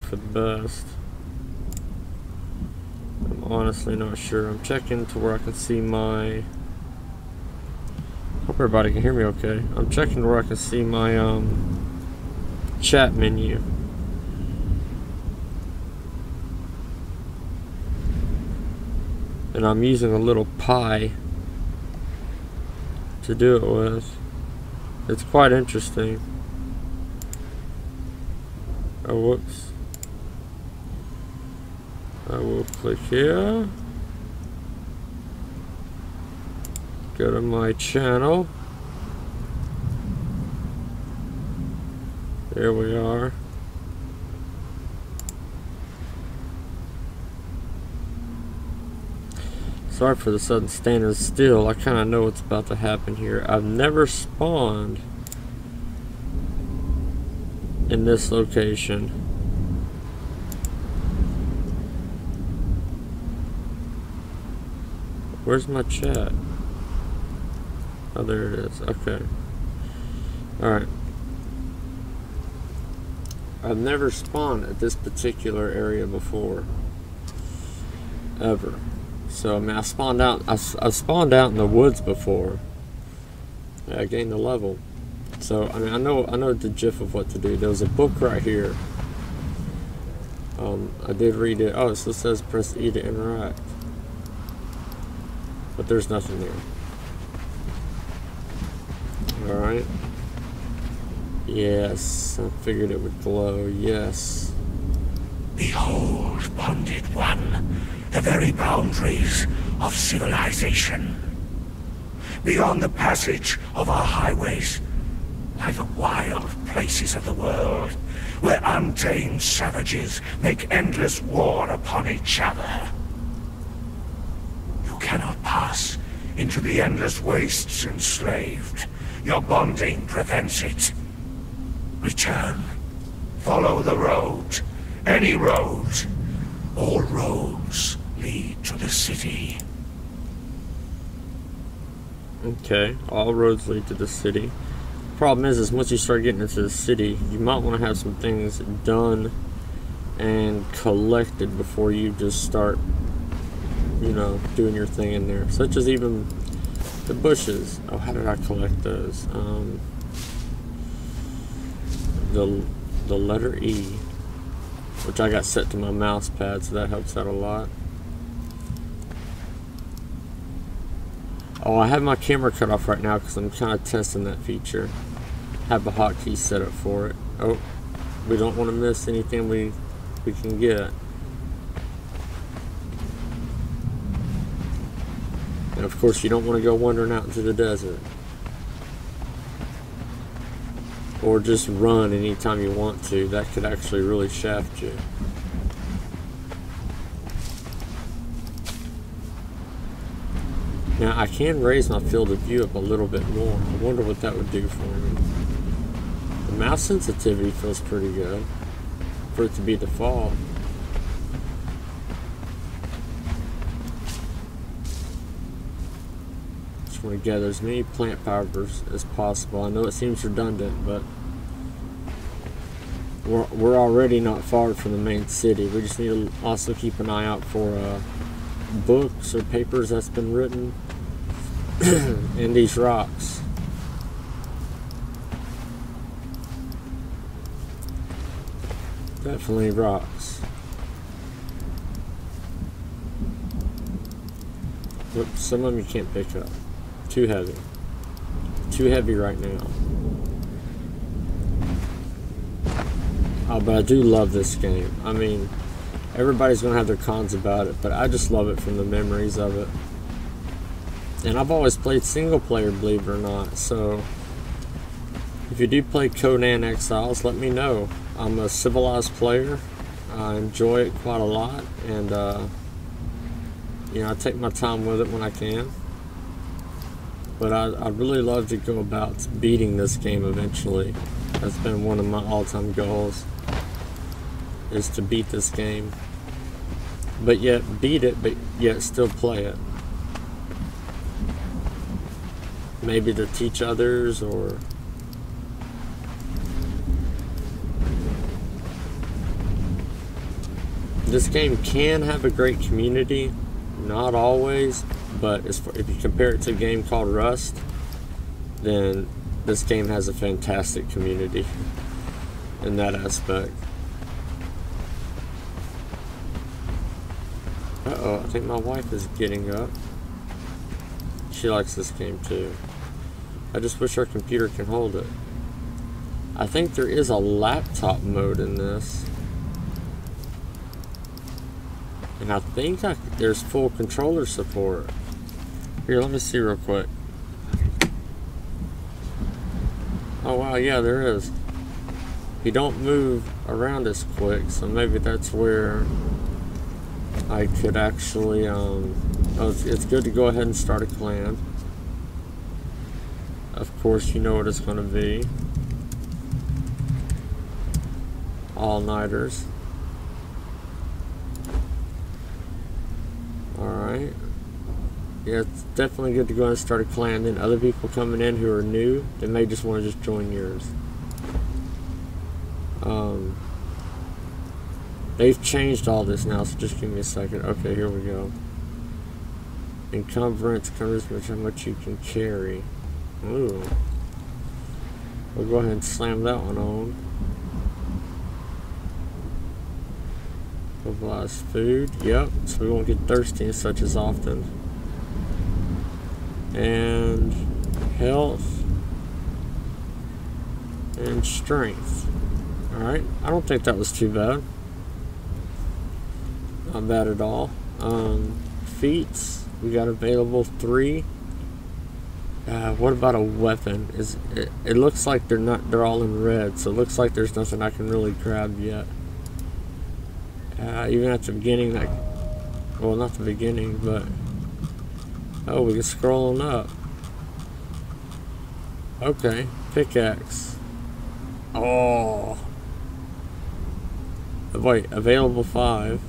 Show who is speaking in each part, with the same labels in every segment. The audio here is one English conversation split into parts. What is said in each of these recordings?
Speaker 1: for the best. I'm honestly not sure. I'm checking to where I can see my... Hope everybody can hear me okay. I'm checking to where I can see my chat menu. And I'm using a little pie to do it with. It's quite interesting. Oh, whoops. I will click here. Go to my channel. There we are. Sorry for the sudden standing still. I kind of know what's about to happen here. I've never spawned in this location. Where's my chat? Oh, there it is. Okay. Alright. I've never spawned at this particular area before. Ever. So, I mean, I spawned out in the woods before. Yeah, I gained a level. So, I mean, I know the gist of what to do. There was a book right here. I did read it. Oh, it still says press E to interact. But there's nothing there. Alright. Yes, I figured it would glow. Yes.
Speaker 2: Behold, bonded one, the very boundaries of civilization. Beyond the passage of our highways lie the wild places of the world, where untamed savages make endless war upon each other. You cannot pass into the endless wastes enslaved. Your bonding prevents it. Return. Follow the road. Any road. All roads lead to the city.
Speaker 1: Okay, all roads lead to the city. Problem is once you start getting into the city, you might want to have some things done and collected before you just start, you know, doing your thing in there. Such as even the bushes. Oh, how did I collect those? The letter E, which I got set to my mouse pad, so that helps out a lot. Oh, I have my camera cut off right now because I'm kind of testing that feature. Have a hotkey set up for it. Oh, we don't want to miss anything we can get. And of course, you don't want to go wandering out into the desert. Or just run anytime you want to. That could actually really shaft you. Now, I can raise my field of view up a little bit more. I wonder what that would do for me. The mouse sensitivity feels pretty good for it to be default. Just want to gather as many plant fibers as possible. I know it seems redundant, but we're already not far from the main city. We just need to also keep an eye out for books or papers that's been written in these rocks. Definitely rocks. Whoops, some of them you can't pick up. Too heavy. Too heavy right now. Oh, but I do love this game. I mean, everybody's gonna have their cons about it, but I just love it from the memories of it. And I've always played single player, believe it or not, so if you do play Conan Exiles, let me know. I'm a civilized player. I enjoy it quite a lot, and you know, I take my time with it when I can. But I'd really love to go about beating this game eventually. That's been one of my all-time goals, is to beat this game. But yet beat it, but yet still play it. Maybe to teach others, or This game can have a great community, not always, but if you compare it to a game called Rust, then this game has a fantastic community in that aspect. Uh-oh, I think my wife is getting up. She likes this game too. I just wish our computer can hold it. I think there is a laptop mode in this. And I think there's full controller support. Here, let me see real quick. Oh wow, yeah, there is. You don't move around as quick, so maybe that's where I could actually, oh, it's good to go ahead and start a clan. Of course, you know what it's going to be. All-nighters. Alright. Yeah, it's definitely good to go ahead and start a clan. Then other people coming in who are new, they may just want to just join yours. They've changed all this now, so just give me a second. Okay, here we go. Encumbrance, charisma, how much you can carry. Ooh. We'll go ahead and slam that one on. Mobilize food. Yep, so we won't get thirsty and such as often. And health. And strength. Alright, I don't think that was too bad. Not bad at all. Feats, we got available 3. What about a weapon? It looks like they're all in red, so it looks like there's nothing I can really grab yet. Even at the beginning, like, well, not the beginning, but oh, we can scroll on up. Okay, pickaxe. Oh, wait, available 5.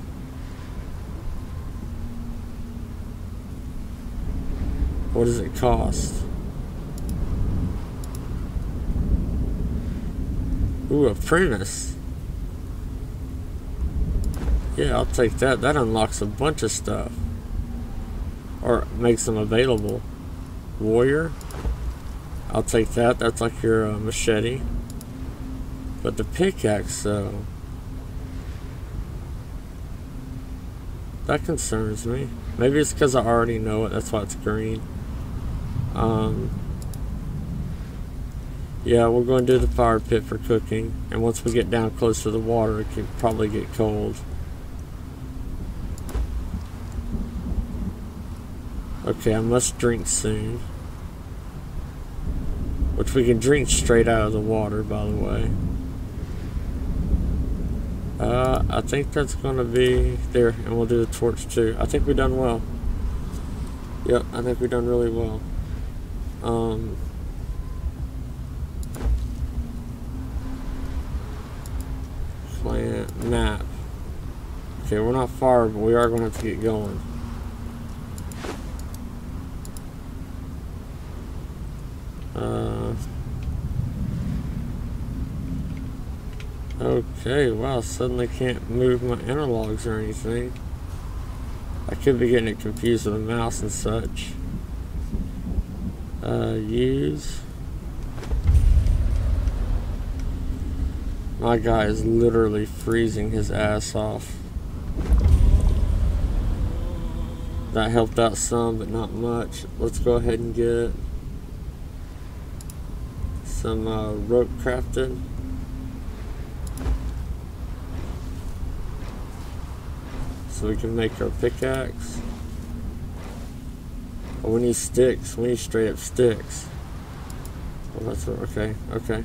Speaker 1: What does it cost? Ooh, apprentice. Yeah, I'll take that. That unlocks a bunch of stuff. Or makes them available. Warrior. I'll take that. That's like your machete. But the pickaxe, though. That concerns me. Maybe it's because I already know it. That's why it's green. Yeah, we're going to do the fire pit for cooking. And once we get down close to the water, it can probably get cold. Okay, I must drink soon. Which we can drink straight out of the water, by the way. I think that's going to be there. And we'll do the torch too. I think we've done well. Yep, I think we've done really well. Plant map. Okay, we're not far, but we are going to have to get going. Okay, wow, suddenly can't move my analogs or anything. I could be getting it confused with the mouse and such. Use. My guy is literally freezing his ass off. That helped out some, but not much. Let's go ahead and get some rope crafted. So we can make our pickaxe. Oh, we need sticks. We need straight up sticks. Oh, that's okay. Okay,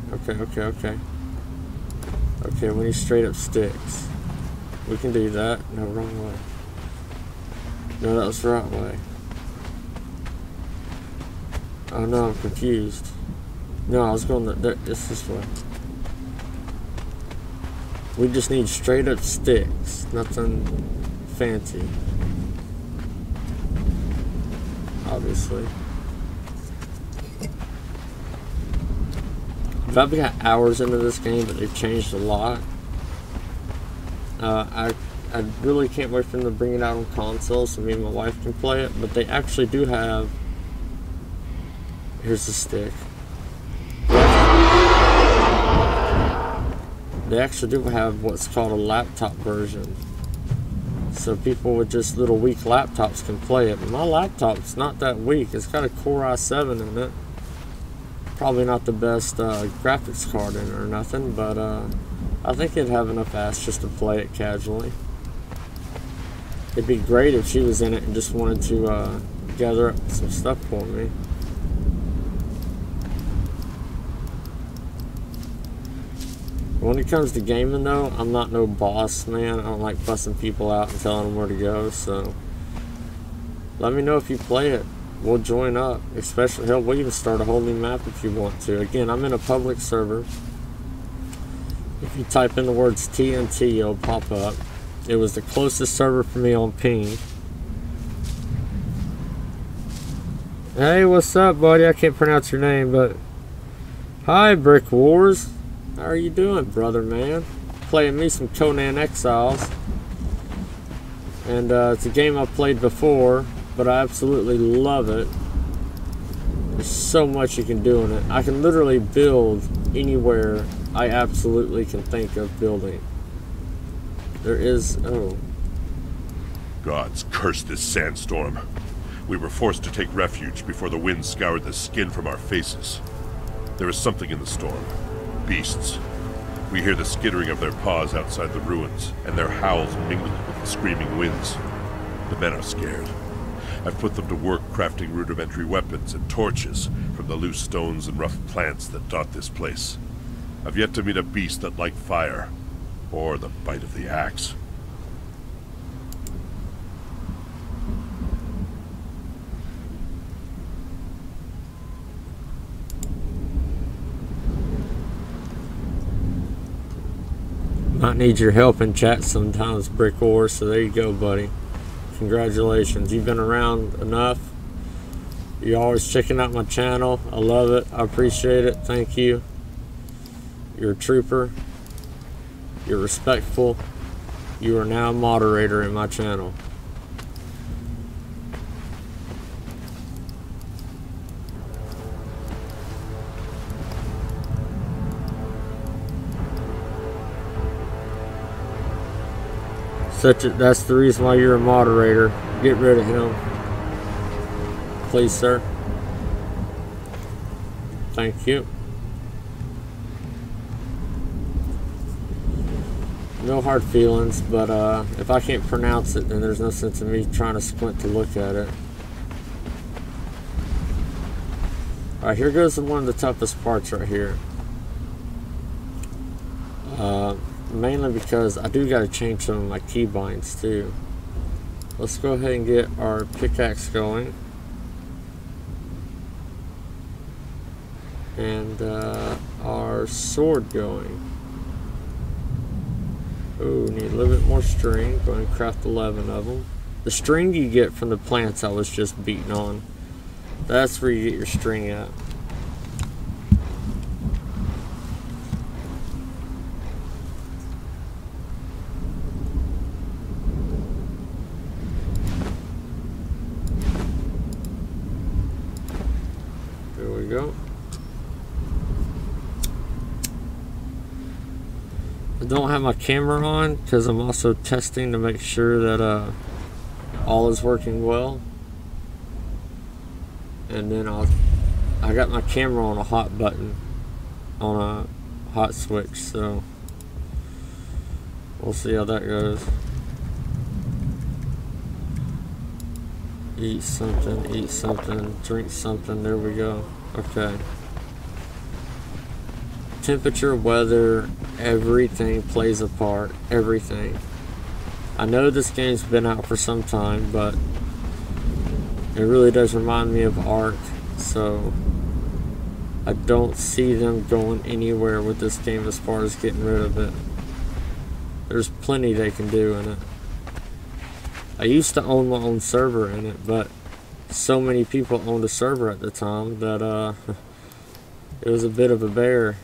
Speaker 1: we need straight up sticks. We can do that. No, wrong way. No, that was the right way. Oh no, I'm confused. No, I was going there. It's this way. We just need straight up sticks. Nothing fancy. Obviously. I've got hours into this game, but they've changed a lot. I I really can't wait for them to bring it out on console so me and my wife can play it. But they actually do have... Here's the stick. They actually do have what's called a laptop version. So people with just little weak laptops can play it. But my laptop's not that weak. It's got a Core i7 in it. Probably not the best graphics card in it or nothing, but I think it'd have enough ass just to play it casually. It'd be great if she was in it and just wanted to gather up some stuff for me. When it comes to gaming though, I'm not no boss, man. I don't like bussing people out and telling them where to go, so let me know if you play it. We'll join up. Especially, hell, we'll even start a whole new map if you want to. Again, I'm in a public server. If you type in the words TNT, it'll pop up. It was the closest server for me on ping. Hey, what's up, buddy? I can't pronounce your name, but... Hi, Brick Wars. How are you doing, brother, man? Playing me some Conan Exiles. And it's a game I've played before, but I absolutely love it. There's so much you can do in it. I can literally build anywhere I absolutely can think of building. There is... oh.
Speaker 3: Gods curse this sandstorm. We were forced to take refuge before the wind scoured the skin from our faces. There is something in the storm. Beasts. We hear the skittering of their paws outside the ruins, and their howls mingle with the screaming winds. The men are scared. I've put them to work crafting rudimentary weapons and torches from the loose stones and rough plants that dot this place. I've yet to meet a beast that liked fire, or the bite of the axe.
Speaker 1: Might need your help in chat sometimes, Brick Wars, so there you go, buddy. Congratulations. You've been around enough. You're always checking out my channel. I love it. I appreciate it. Thank you. You're a trooper. You're respectful. You are now a moderator in my channel. That's the reason why you're a moderator. Get rid of him. Please, sir. Thank you. No hard feelings, but if I can't pronounce it, then there's no sense in me trying to squint to look at it. Alright, here goes one of the toughest parts right here. Mainly because I do got to change some of my keybinds too. Let's go ahead and get our pickaxe going. And our sword going. Oh, need a little bit more string. Go ahead and craft 11 of them. The string you get from the plants I was just beating on. That's where you get your string at. There we go. I don't have my camera on because I'm also testing to make sure that all is working well. And then I got my camera on a hot button, on a hot switch, so we'll see how that goes. Eat something, drink something, there we go. Okay. Temperature, weather, everything plays a part. Everything. I know this game's been out for some time, but it really does remind me of Ark, so I don't see them going anywhere with this game as far as getting rid of it. There's plenty they can do in it. I used to own my own server in it, but so many people owned a server at the time that it was a bit of a bear.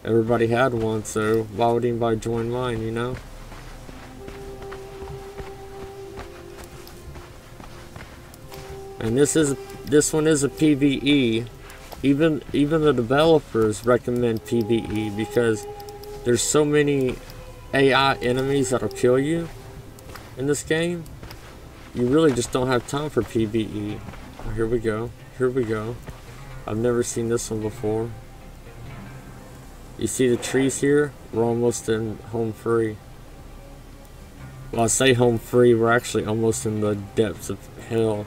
Speaker 1: Everybody had one, so why would anybody join mine, you know? And this one is a PvE. Even the developers recommend PvE because there's so many AI enemies that'll kill you in this game. You really just don't have time for PvE. Oh, here we go. Here we go. I've never seen this one before. You see the trees here? We're almost in home free. Well, I say home free, we're actually almost in the depths of hell.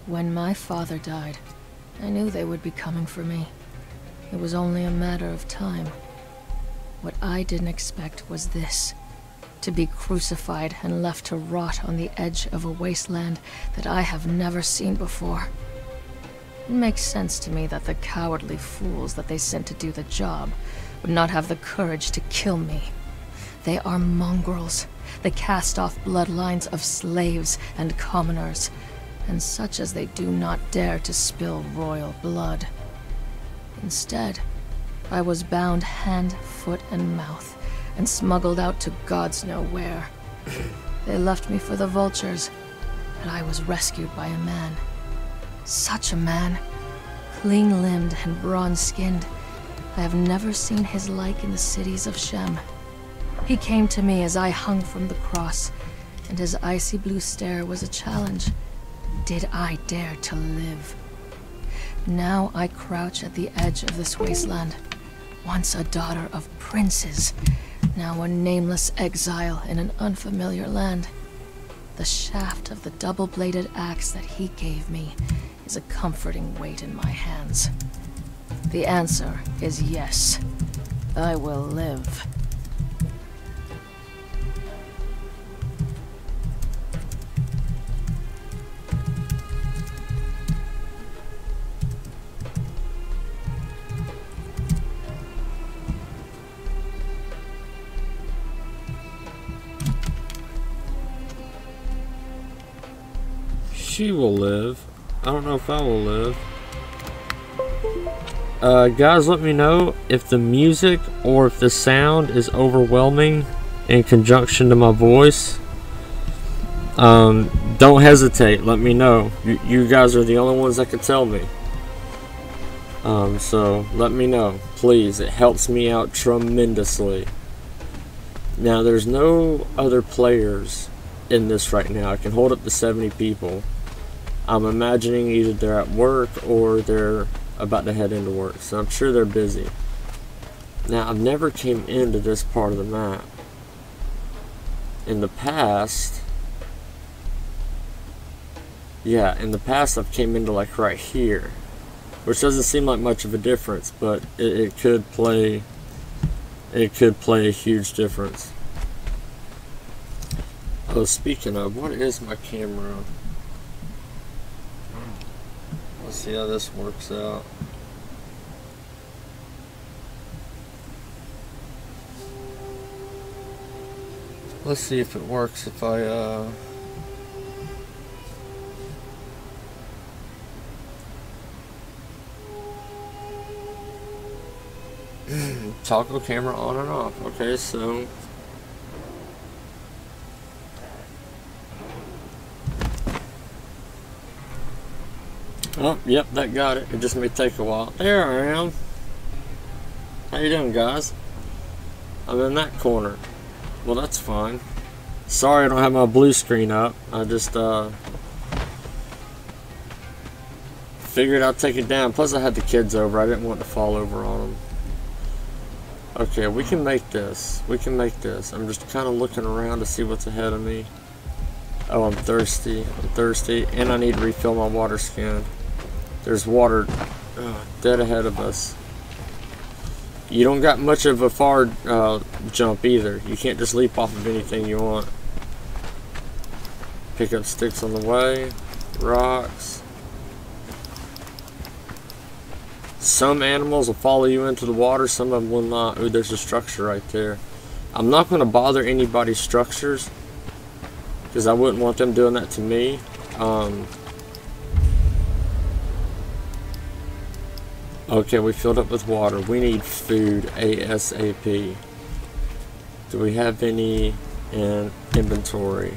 Speaker 4: When my father died, I knew they would be coming for me. It was only a matter of time. What I didn't expect was this. To be crucified and left to rot on the edge of a wasteland that I have never seen before. It makes sense to me that the cowardly fools that they sent to do the job would not have the courage to kill me. They are mongrels, the cast-off bloodlines of slaves and commoners, and such as they do not dare to spill royal blood. Instead, I was bound hand, foot, and mouth, and smuggled out to gods know where. They left me for the vultures, but I was rescued by a man. Such a man, clean-limbed and bronze-skinned. I have never seen his like in the cities of Shem. He came to me as I hung from the cross, and his icy blue stare was a challenge. Did I dare to live? Now I crouch at the edge of this wasteland, once a daughter of princes, now a nameless exile in an unfamiliar land. The shaft of the double-bladed axe that he gave me is a comforting weight in my hands. The answer is yes. I will live.
Speaker 1: She will live. I don't know if I will live. Guys, let me know if the music or if the sound is overwhelming in conjunction to my voice. Don't hesitate. Let me know. You guys are the only ones that can tell me. So let me know, please. It helps me out tremendously. Now, there's no other players in this right now. I can hold up to 70 people. I'm imagining either they're at work or they're about to head into work, so I'm sure they're busy. Now, I've never came into this part of the map. In the past, in the past I've came into like right here, which doesn't seem like much of a difference, but it could play a huge difference. Oh, speaking of, what is my camera? Let's see how this works out. Let's see if it works if I toggle camera on and off. Okay, so oh, yep, that got it. It just may take a while. There I am. How you doing, guys? I'm in that corner. Well, that's fine. Sorry I don't have my blue screen up. I just figured I'd take it down. Plus I had the kids over. I didn't want to fall over on them. Okay, we can make this. We can make this. I'm just kind of looking around to see what's ahead of me. Oh, I'm thirsty. I'm thirsty. And I need to refill my water skin. There's water dead ahead of us. You don't got much of a far jump either. You can't just leap off of anything you want. Pick up sticks on the way. Rocks. Some animals will follow you into the water. Some of them will not. Ooh, there's a structure right there. I'm not going to bother anybody's structures, because I wouldn't want them doing that to me. Okay, we filled up with water. We need food ASAP. Do we have any in inventory?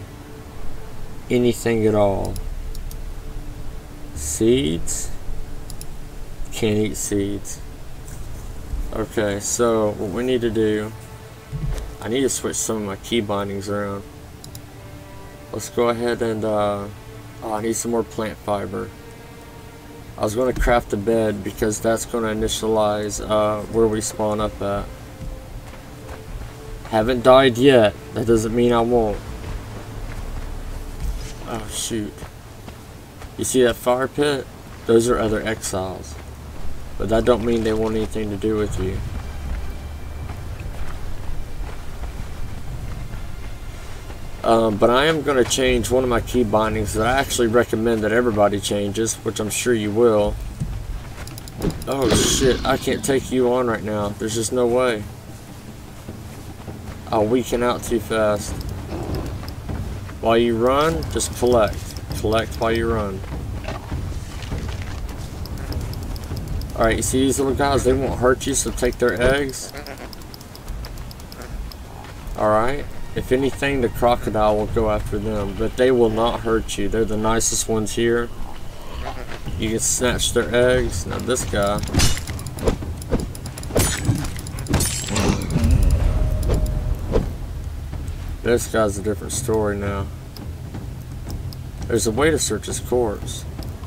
Speaker 1: Anything at all? Seeds? Can't eat seeds. Okay, so what we need to do, I need to switch some of my key bindings around. Let's go ahead and, oh, I need some more plant fiber. I was going to craft a bed because that's going to initialize where we spawn up at. Haven't died yet. That doesn't mean I won't. Oh shoot. You see that fire pit? Those are other exiles. But that don't mean they want anything to do with you. But I am going to change one of my key bindings that I actually recommend that everybody changes, which I'm sure you will. Oh shit, I can't take you on right now. There's just no way. I'll weaken out too fast. While you run, just collect. Collect while you run. Alright, you see these little guys? They won't hurt you, so take their eggs. Alright. If anything, the crocodile will go after them, but they will not hurt you. They're the nicest ones here. You can snatch their eggs. Now this guy. This guy's a different story now. There's a way to search his corpse.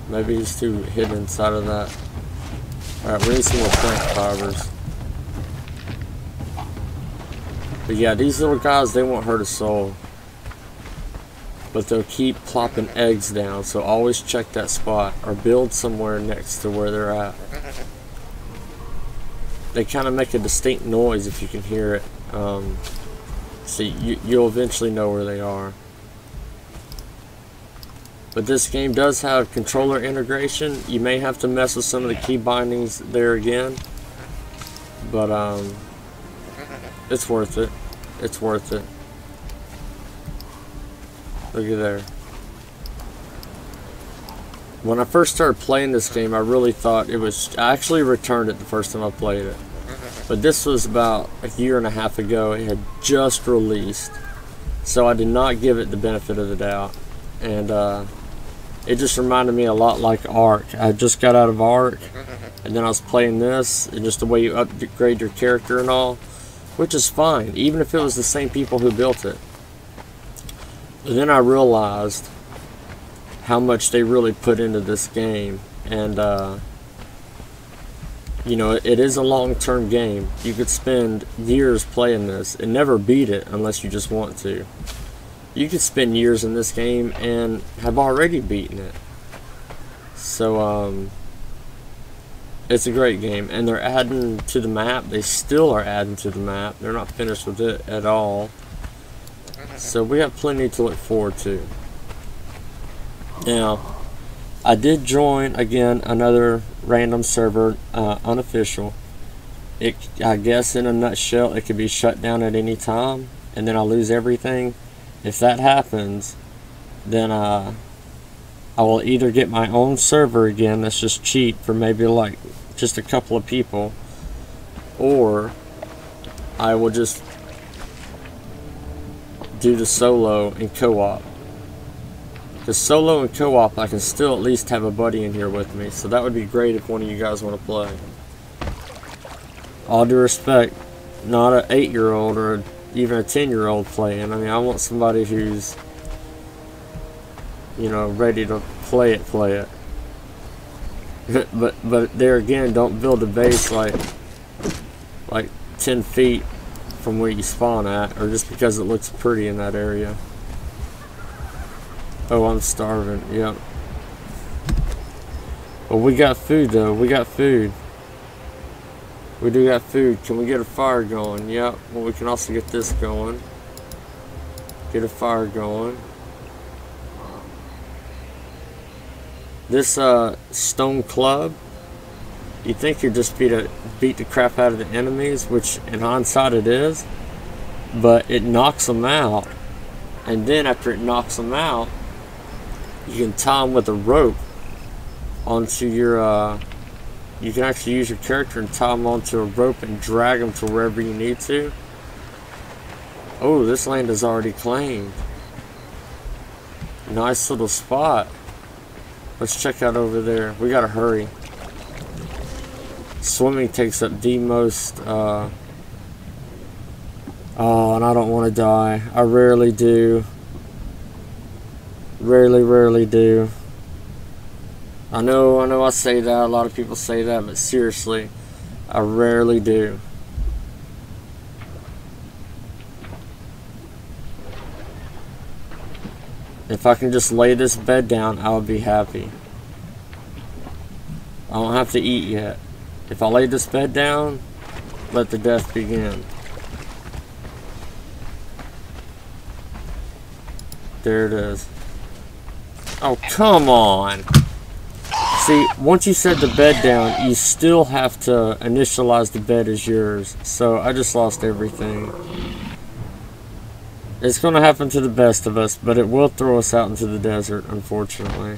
Speaker 1: Maybe he's too hidden inside of that. Alright, we need some more plant fibers. But yeah, these little guys, they won't hurt a soul. But they'll keep plopping eggs down, so always check that spot. Or build somewhere next to where they're at. They kind of make a distinct noise if you can hear it. So you'll eventually know where they are. But this game does have controller integration. You may have to mess with some of the key bindings there again. But it's worth it. It's worth it. Look at there. When I first started playing this game, I really thought it was... I actually returned it the first time I played it. But this was about a year and a half ago. It had just released. So I did not give it the benefit of the doubt. And it just reminded me a lot like Ark. I just got out of Ark. And then I was playing this. And just the way you upgrade your character and all. Which is fine. Even if it was the same people who built it. But then I realized how much they really put into this game. And you know, it is a long-term game. You could spend years playing this and never beat it unless you just want to. You could spend years in this game and have already beaten it. So, it's a great game. And they're adding to the map. They still are adding to the map. They're not finished with it at all. So we have plenty to look forward to. Now, I did join, again, another random server, unofficial. I guess in a nutshell, it could be shut down at any time, and then I'll lose everything. If that happens, then I will either get my own server again that's just cheap for maybe like just a couple of people, or I will just do the solo and co-op. Because solo and co-op, I can still at least have a buddy in here with me. So that would be great if one of you guys want to play. All due respect, not an 8-year-old or even a 10-year-old playing. I mean, I want somebody who's, you know, ready to play it. But there again, don't build a base like 10 feet from where you spawn at, or just because it looks pretty in that area. Oh, I'm starving. Yep. Well, we got food though. We got food. We do got food. Can we get a fire going? Yep. Well, we can also get this going. Get a fire going. This stone club. You think you'd just beat the crap out of the enemies, which in hindsight it is, but it knocks them out. And then after it knocks them out, you can tie them with a rope onto your, you can actually use your character and tie them onto a rope and drag them to wherever you need to. Oh, this land is already claimed. Nice little spot. Let's check out over there. We gotta hurry. Swimming takes up the most, oh, and I don't want to die. I rarely do. Rarely do. I know I say that, a lot of people say that, but seriously, I rarely do. If I can just lay this bed down, I'll be happy. I don't have to eat yet. If I lay this bed down, let the death begin. There it is. Oh, come on! See, once you set the bed down, you still have to initialize the bed as yours. So, I just lost everything. It's going to happen to the best of us, but it will throw us out into the desert, unfortunately.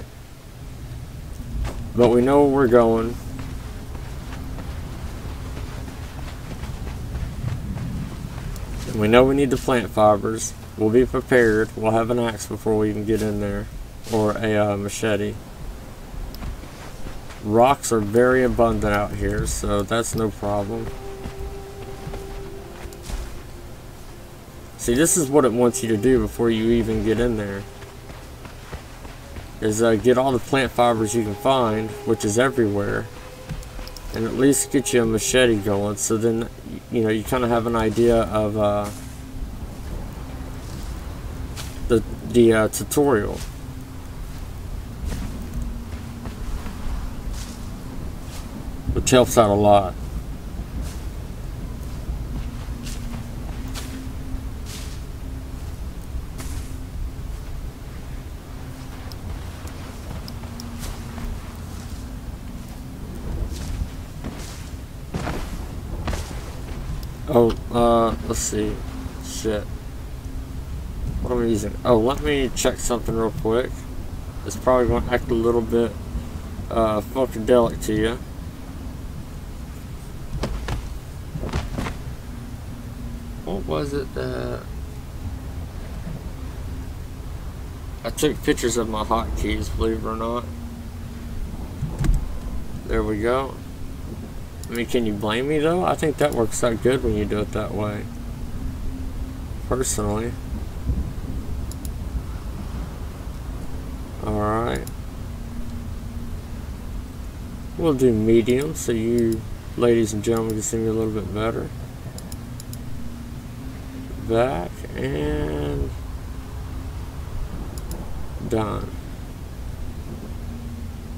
Speaker 1: But we know where we're going. And we know we need the plant fibers. We'll be prepared. We'll have an axe before we even get in there. Or a machete. Rocks are very abundant out here, so that's no problem. See, this is what it wants you to do before you even get in there. Is get all the plant fibers you can find, which is everywhere. And at least get you a machete going, so then, you know, you kind of have an idea of the tutorial. Which helps out a lot. Oh, let's see. Shit. What am I using? Oh, let me check something real quick. It's probably going to act a little bit funkadelic to you. What was it that... I took pictures of my hotkeys, believe it or not. There we go. I mean, can you blame me though? I think that works out good when you do it that way. Personally. Alright. We'll do medium so you ladies and gentlemen can see me a little bit better. Back and done.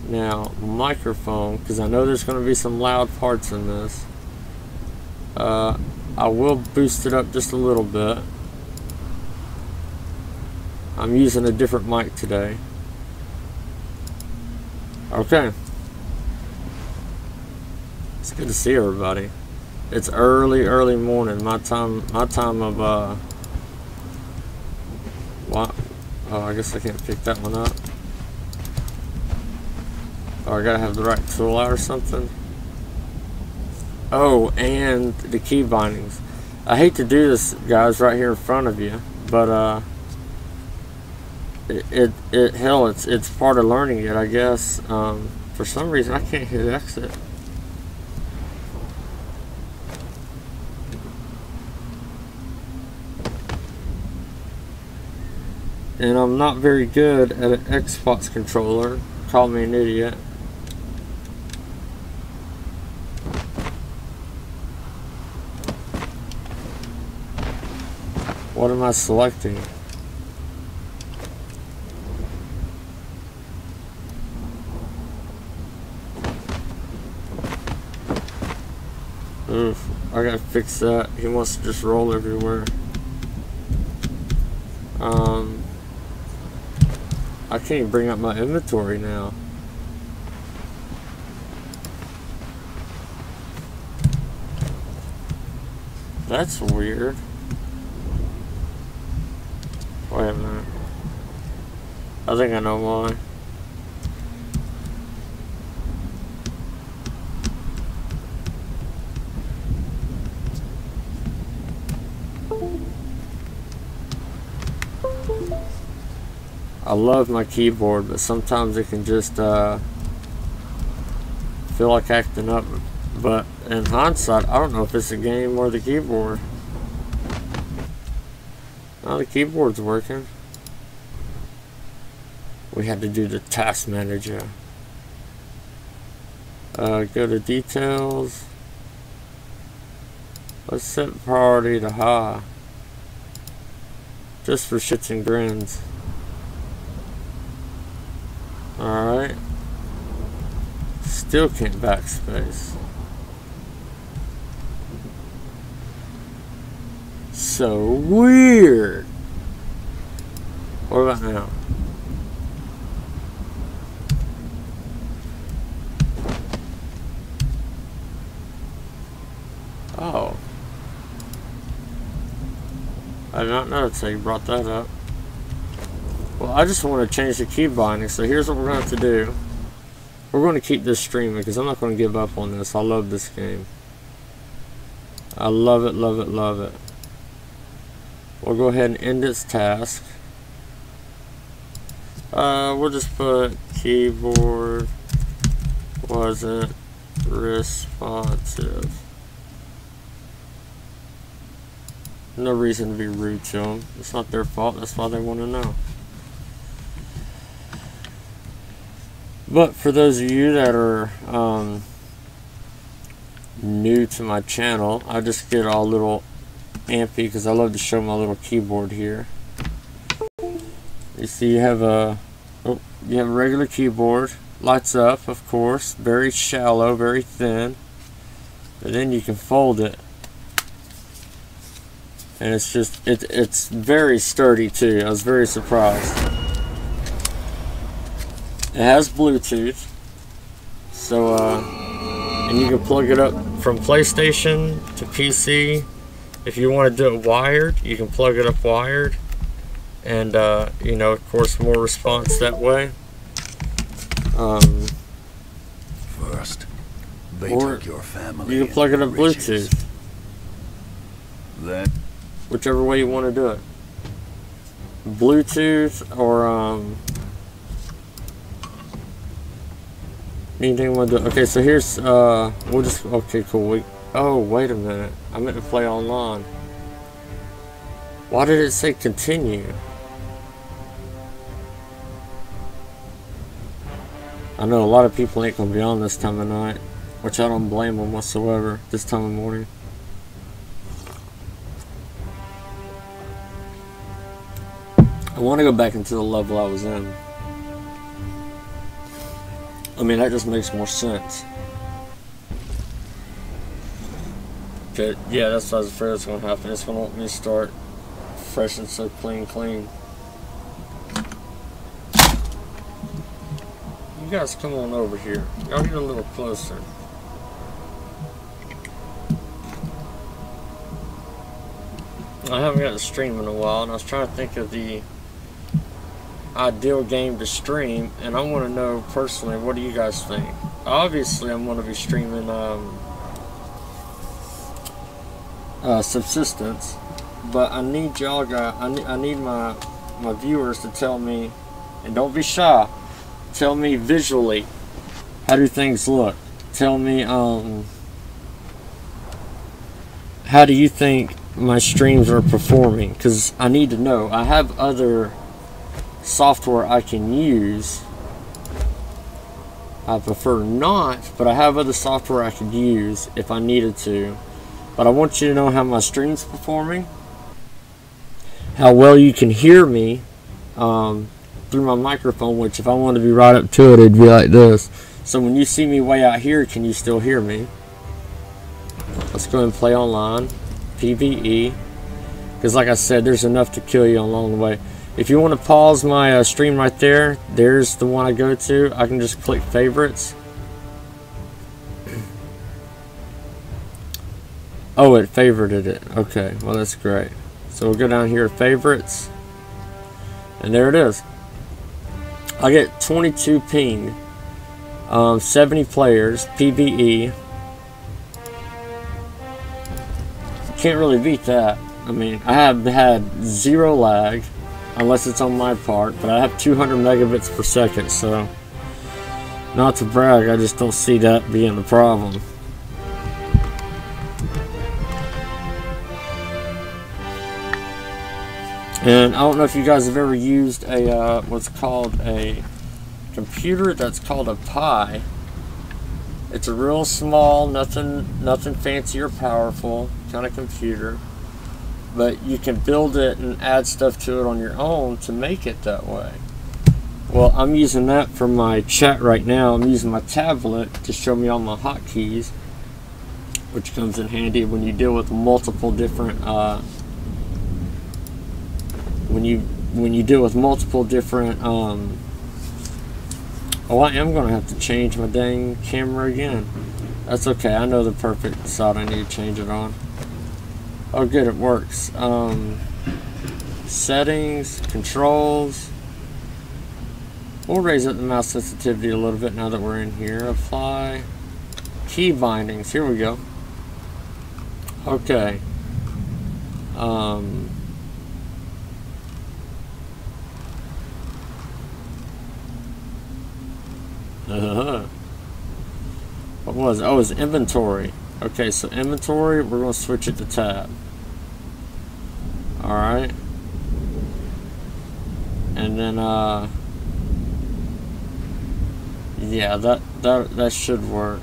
Speaker 1: Now, microphone, because I know there's going to be some loud parts in this. I will boost it up just a little bit. I'm using a different mic today. Okay. It's good to see everybody. It's early morning. My time of what? Oh, I guess I can't pick that one up. Oh, I gotta have the right tool out or something. Oh, and the key bindings. I hate to do this, guys, right here in front of you, but hell, it's part of learning it, I guess. For some reason, I can't hit exit. And I'm not very good at an Xbox controller. Call me an idiot. What am I selecting? Oof, I gotta fix that. He wants to just roll everywhere. I can't even bring up my inventory now. That's weird. Wait a minute. I think I know why. I love my keyboard, but sometimes it can just feel like acting up. But in hindsight, I don't know if it's the game or the keyboard. Oh, the keyboard's working. We had to do the task manager. Go to details. Let's set priority to high. Just for shits and grins. Alright. Still can't backspace. So weird. What about now? Oh. I did not notice how you brought that up. Well, I just want to change the key binding, so here's what we're going to have to do. We're going to keep this streaming because I'm not going to give up on this. I love this game. I love it, love it, love it. We'll go ahead and end its task. We'll just put keyboard wasn't responsive. No reason to be rude to them. It's not their fault. That's why they want to know. But for those of you that are new to my channel, I just get all little ampy because I love to show my little keyboard here. You see, you have a regular keyboard. Lights up, of course. Very shallow, very thin. But then you can fold it. And it's just, it's very sturdy too. I was very surprised. It has Bluetooth. So, and you can plug it up from PlayStation to PC. If you want to do it wired, you can plug it up wired. And, you know, of course, more response that way.
Speaker 2: First, they took your family.
Speaker 1: You can plug it up Bluetooth.
Speaker 2: Then,
Speaker 1: whichever way you want to do it. Bluetooth or anything you want to do. Okay, so here's we'll just, okay, cool. Oh, wait a minute. I meant to play online. Why did it say continue? I know a lot of people ain't gonna be on this time of night, which I don't blame them whatsoever. This time of morning. I want to go back into the level I was in. I mean, that just makes more sense. Okay, yeah, that's what I was afraid was going to happen. It's going to want me to start fresh and so clean. You guys come on over here. Y'all get a little closer. I haven't got to stream in a while, and I was trying to think of the ideal game to stream, and I want to know personally, what do you guys think? Obviously, I'm going to be streaming Subsistence, but I need y'all guys, I need my viewers to tell me, and don't be shy, tell me visually, how do things look? Tell me, how do you think my streams are performing? Because I need to know. I have other software I can use. I prefer not, but I have other software I could use if I needed to. But I want you to know how my stream's performing, how well you can hear me through my microphone, which if I wanted to be right up to it, it'd be like this. So when you see me way out here, can you still hear me? Let's go ahead and play online. PvE. Because like I said, there's enough to kill you along the way. If you want to pause my stream right there, there's the one I go to. I can just click favorites. Oh, it favorited it. Okay, well that's great. So we'll go down here to favorites. And there it is. I get 22 ping. 70 players. PvE. Can't really beat that. I mean, I have had 0 lag. unless it's on my part, but I have 200 megabits per second, so not to brag, I just don't see that being the problem. And I don't know if you guys have ever used a what's called a computer that's called a Pi. It's a real small, nothing fancy or powerful kind of computer, but you can build it and add stuff to it on your own to make it that way. Well, I'm using that for my chat right now. I'm using my tablet to show me all my hotkeys, which comes in handy when you deal with multiple different when you deal with multiple different oh, I am going to have to change my dang camera again. That's okay. I know the perfect side I need to change it on. Oh, good. It works. Settings, controls. We'll raise up the mouse sensitivity a little bit now that we're in here. Apply. Key bindings. Here we go. Okay. What was it? Oh, it's inventory. Okay, so inventory, we're going to switch it to tab. Alright. And then, yeah, that should work.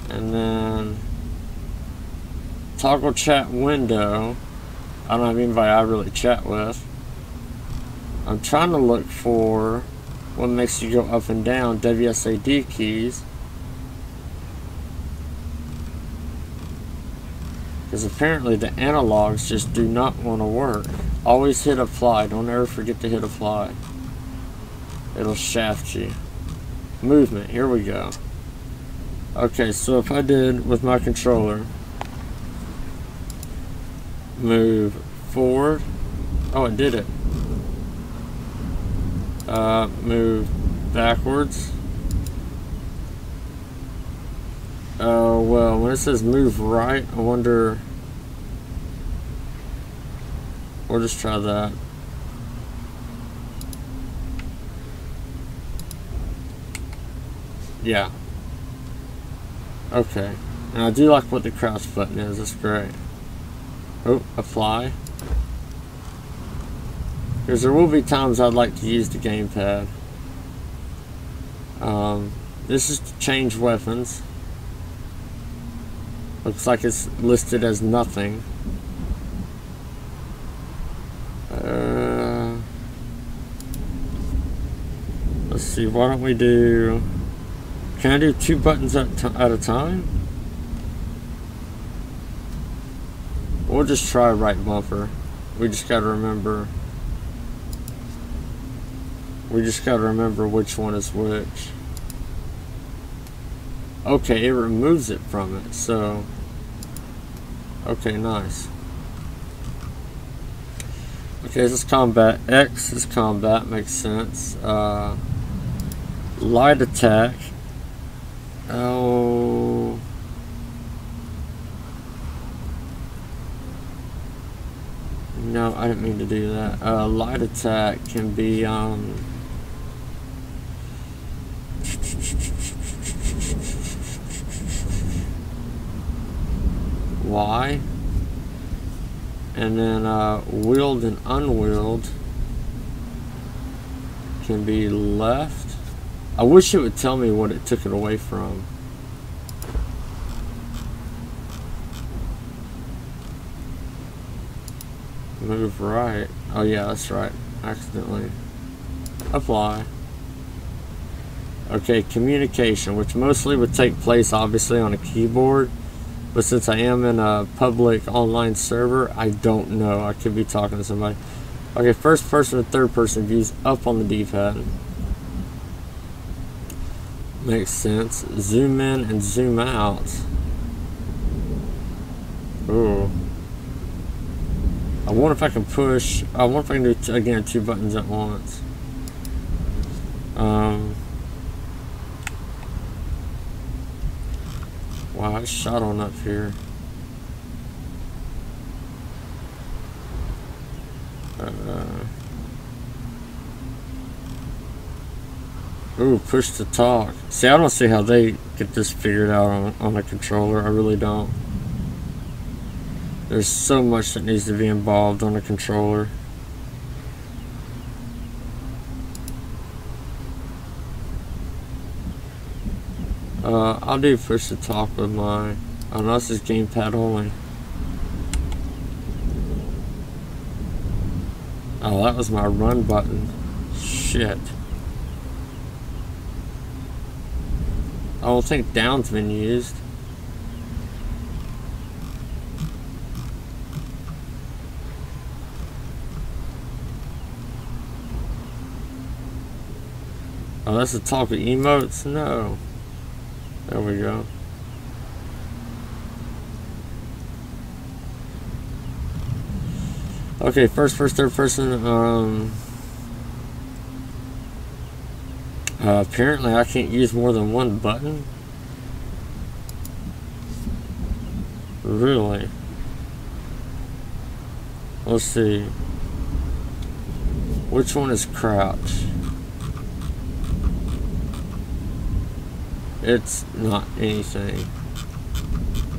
Speaker 1: And then, toggle chat window. I don't have anybody I really chat with. I'm trying to look for what makes you go up and down, WSAD keys. Because apparently the analogs just do not want to work. Always hit apply. Don't ever forget to hit apply. It'll shaft you. Movement. Here we go. Okay, so if I did with my controller, move forward. Oh, it did it. Move backwards. Oh, well, when it says move right, I wonder. We'll just try that. Yeah. Okay. And I do like what the crouch button is. That's great. Oh, apply. Because there will be times I'd like to use the gamepad. This is to change weapons. Looks like it's listed as nothing. Let's see, why don't we do... Can I do 2 buttons at a time? We'll just try right bumper. We just gotta remember... We just gotta remember which one is which. Okay, it removes it from it, so... Okay, nice. Okay, this is combat. X is combat, makes sense. Light attack. Oh... No, I didn't mean to do that. Light attack can be, Y, and then wheeled and unwheeled can be left. I wish it would tell me what it took it away from. Move right. Oh yeah, that's right. Accidentally. Apply. Okay, communication, which mostly would take place obviously on a keyboard. But since I am in a public online server, I don't know. I could be talking to somebody. Okay, first person and third person views up on the D-pad. Makes sense. Zoom in and zoom out. Ooh. I wonder if I can push. I wonder if I can do, again, 2 buttons at once. Wow, it's shot on up here. Ooh, push to talk. See, I don't see how they get this figured out on a controller. I really don't. There's so much that needs to be involved on a controller. I'll do push to talk with my... Oh no, this is gamepad only. Oh, that was my run button. Shit. I don't think down's been used. Oh, that's the talk with emotes? No. There we go. Okay, first, third person. Apparently I can't use more than one button. Really? Let's see. Which one is crouch? It's not anything.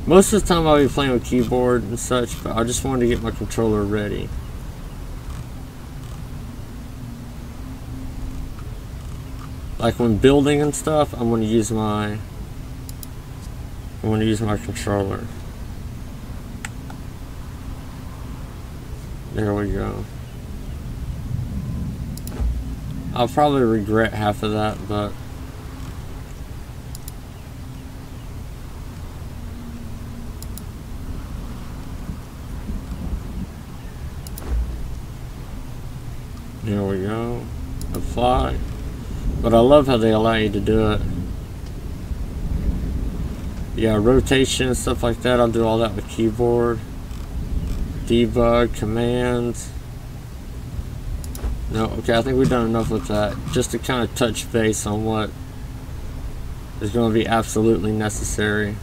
Speaker 1: Most of the time I'll be playing with keyboard and such, but I just wanted to get my controller ready. Like when building and stuff, I'm going to use my controller. There we go. I'll probably regret half of that, but there we go. Apply. But I love how they allow you to do it. Yeah, rotation and stuff like that. I'll do all that with keyboard. Debug, commands. No, okay, I think we've done enough with that. Just to kind of touch base on what is going to be absolutely necessary.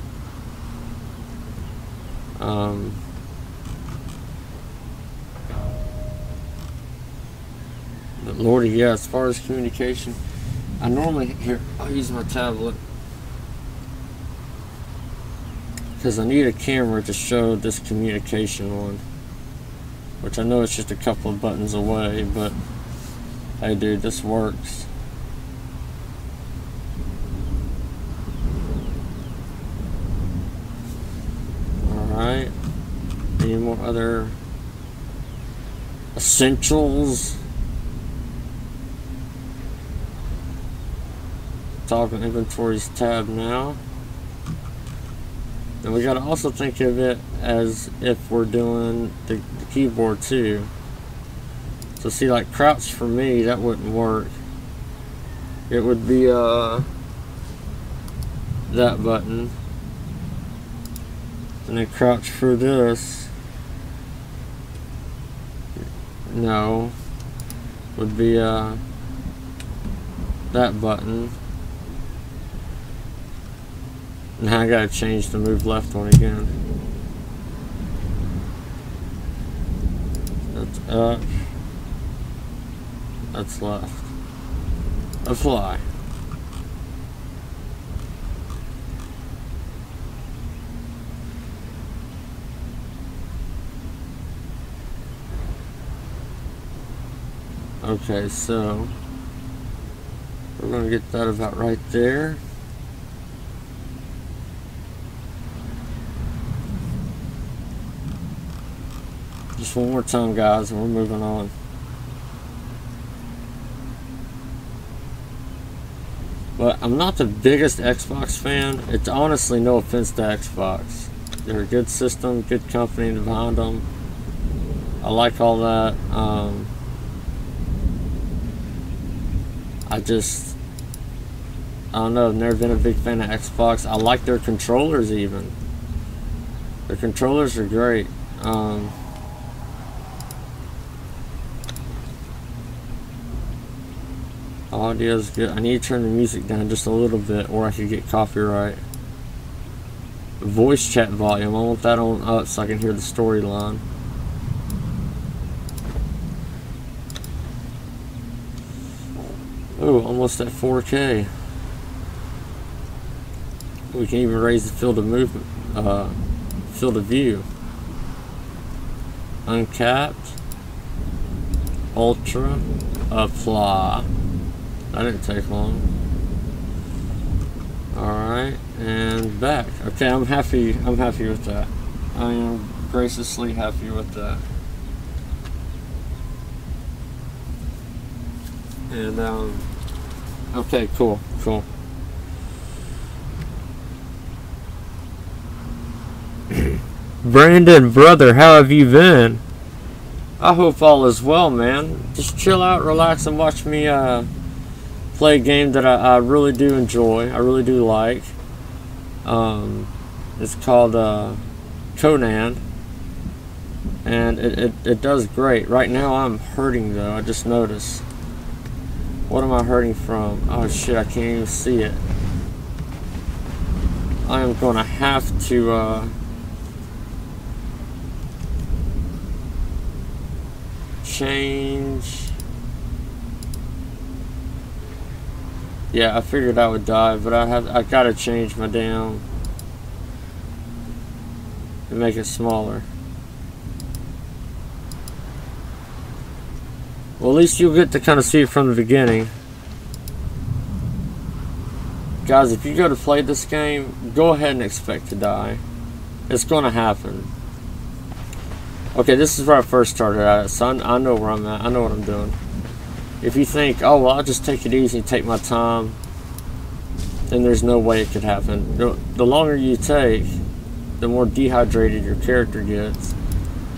Speaker 1: But Lordy, yeah, as far as communication, I normally, here, I'll use my tablet. Because I need a camera to show this communication on. Which I know it's just a couple of buttons away, but hey dude, this works. Alright. Any more other essentials? Talking inventories tab now. And we gotta also think of it as if we're doing the keyboard too. So see, like crouch for me, that wouldn't work. It would be that button. And then crouch for this. No. Would be that button. Now I gotta change the move left one again. That's up. That's left. Apply. Okay, so we're gonna get that about right there. Just one more time, guys, and we're moving on. But I'm not the biggest Xbox fan. It's honestly no offense to Xbox. They're a good system, good company behind them. I like all that. I don't know, I've never been a big fan of Xbox. I like their controllers even. Their controllers are great. Audio's good. I need to turn the music down just a little bit or I could get copyright. Voice chat volume, I want that on up so I can hear the storyline. Oh, almost at 4K. We can even raise the field of movement, field of view. Uncapped. Ultra. Apply. That didn't take long. Alright, and back. Okay, I'm happy with that. I am graciously happy with that. And, okay, cool. Brandon, brother, how have you been? I hope all is well, man. Just chill out, relax, and watch me, play a game that I really do enjoy. I really do like. It's called, Conan. And it does great. Right now I'm hurting, though. I just noticed. What am I hurting from? Oh shit, I can't even see it. I am gonna have to change. Yeah, I figured I would die, but I gotta change my damn and make it smaller. Well, at least you'll get to kind of see it from the beginning. Guys, if you go to play this game, go ahead and expect to die. It's going to happen. Okay, this is where I first started at, so I know where I'm at. I know what I'm doing. If you think, oh, well, I'll just take it easy and take my time, then there's no way it could happen. The longer you take, the more dehydrated your character gets.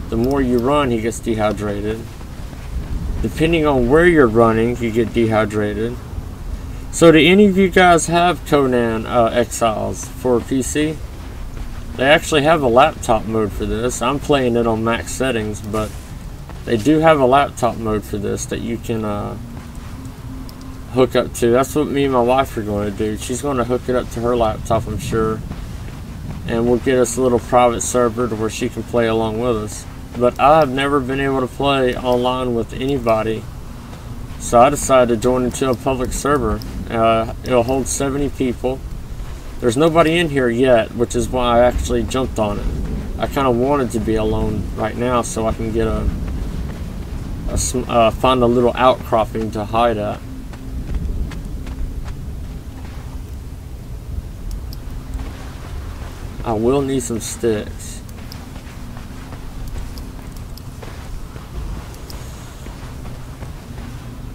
Speaker 1: The more you run, he gets dehydrated. Depending on where you're running, you get dehydrated. So do any of you guys have Conan Exiles for PC? They actually have a laptop mode for this. I'm playing it on max settings, but they do have a laptop mode for this that you can hook up to. That's what me and my wife are going to do. She's going to hook it up to her laptop, I'm sure. And we'll get us a little private server to where she can play along with us. But I've never been able to play online with anybody, so I decided to join into a public server. It'll hold 70 people. There's nobody in here yet, which is why I actually jumped on it. I kind of wanted to be alone right now so I can get find a little outcropping to hide at. I will need some sticks.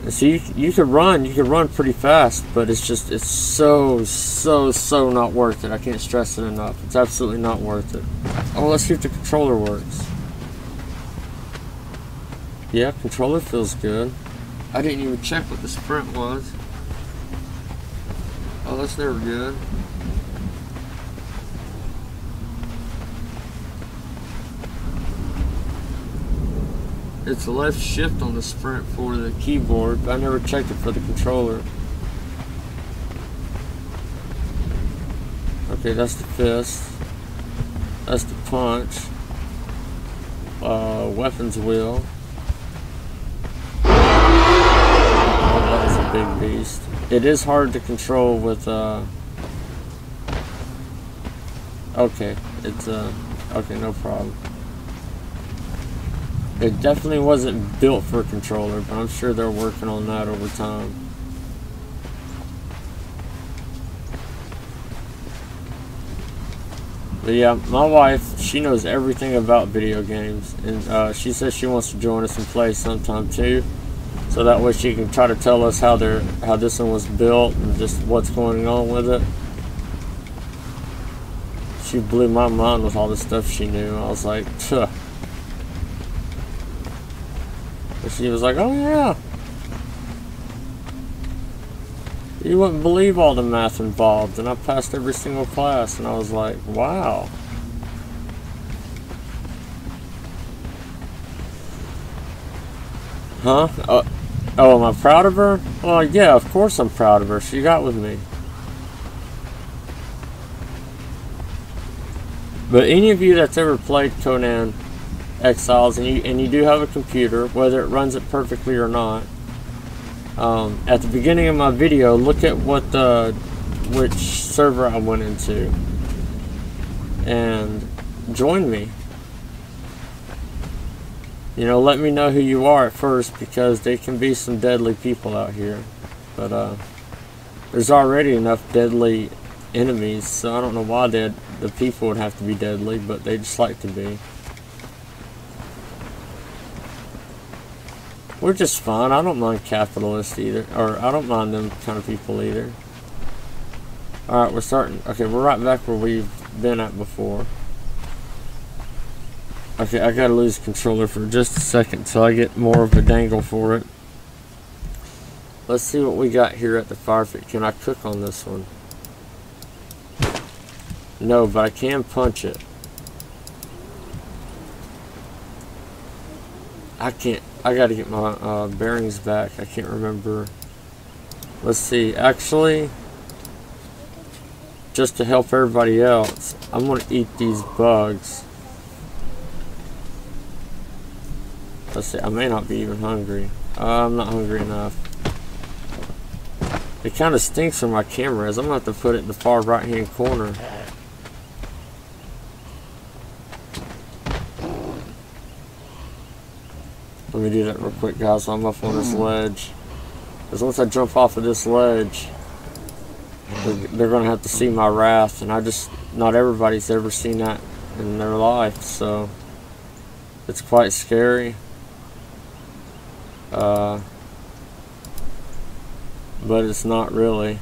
Speaker 1: So you could run pretty fast, but it's so not worth it. I can't stress it enough. It's absolutely not worth it. Oh, let's see if the controller works. Yeah, controller feels good. I didn't even check what the sprint was. Oh, that's never good. It's left shift on the sprint for the keyboard, but I never checked it for the controller. Okay, that's the fist. That's the punch. Weapons wheel. Oh, that is a big beast. It is hard to control with, okay, it's, okay, no problem. It definitely wasn't built for a controller, but I'm sure they're working on that over time. But yeah, my wife, she knows everything about video games, and she says she wants to join us and play sometime too, so that way she can try to tell us how this one was built and just what's going on with it. She blew my mind with all the stuff she knew. I was like, tuh. But she was like, oh yeah, you wouldn't believe all the math involved, and I passed every single class, and I was like, wow. Huh? Oh, am I proud of her? Well, yeah, of course I'm proud of her. She got with me. But any of you that's ever played Conan Exiles and you do have a computer, whether it runs it perfectly or not, At the beginning of my video, look at which server I went into and join me. You know, let me know who you are at first, because there can be some deadly people out here. But there's already enough deadly enemies, so I don't know why the people would have to be deadly, but they just like to be. We're just fine. I don't mind capitalists either, or I don't mind them kind of people either. Alright, we're starting. Okay, we're right back where we've been at before. Okay, I gotta lose the controller for just a second till I get more of a dangle for it. Let's see what we got here at the fire pit. Can I cook on this one? No, but I can punch it. I can't. I gotta get my bearings back. I can't remember. Let's see. Actually, just to help everybody else, I'm gonna eat these bugs. Let's see. I may not be even hungry. I'm not hungry enough. It kind of stinks where my camera is. I'm gonna have to put it in the far right hand corner. Let me do that real quick, guys, while I'm up on this ledge. Because once I jump off of this ledge, they're going to have to see my wrath. And not everybody's ever seen that in their life. So, it's quite scary. But it's not really.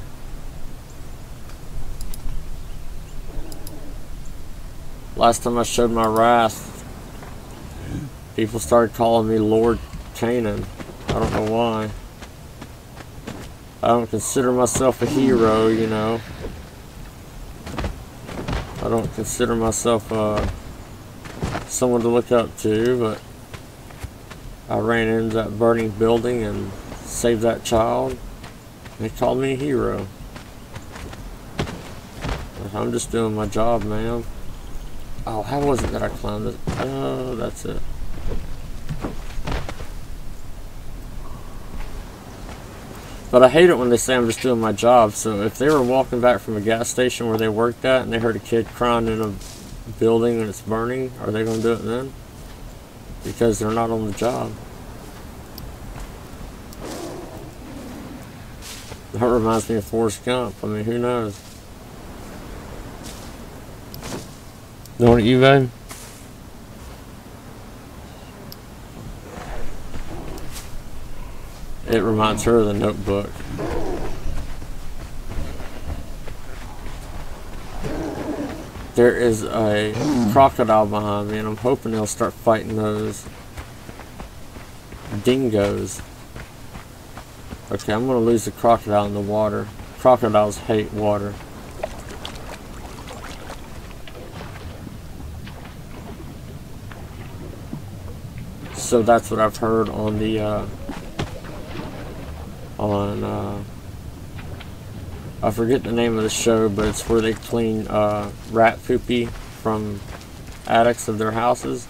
Speaker 1: Last time I showed my wrath, people started calling me Lord Conan. I don't know why. I don't consider myself a hero, you know. I don't consider myself someone to look up to, but I ran into that burning building and saved that child. They called me a hero. But I'm just doing my job, man. Oh, how was it that I climbed it? Oh, that's it. But I hate it when they say I'm just doing my job. So if they were walking back from a gas station where they worked at and they heard a kid crying in a building and it's burning, are they going to do it then? Because they're not on the job. That reminds me of Forrest Gump. I mean, who knows? Don't you, babe? It reminds her of The Notebook. There is a crocodile behind me, and I'm hoping they'll start fighting those dingoes. Okay, I'm gonna lose the crocodile in the water. Crocodiles hate water. So that's what I've heard on the I forget the name of the show, but it's where they clean rat poopy from attics of their houses.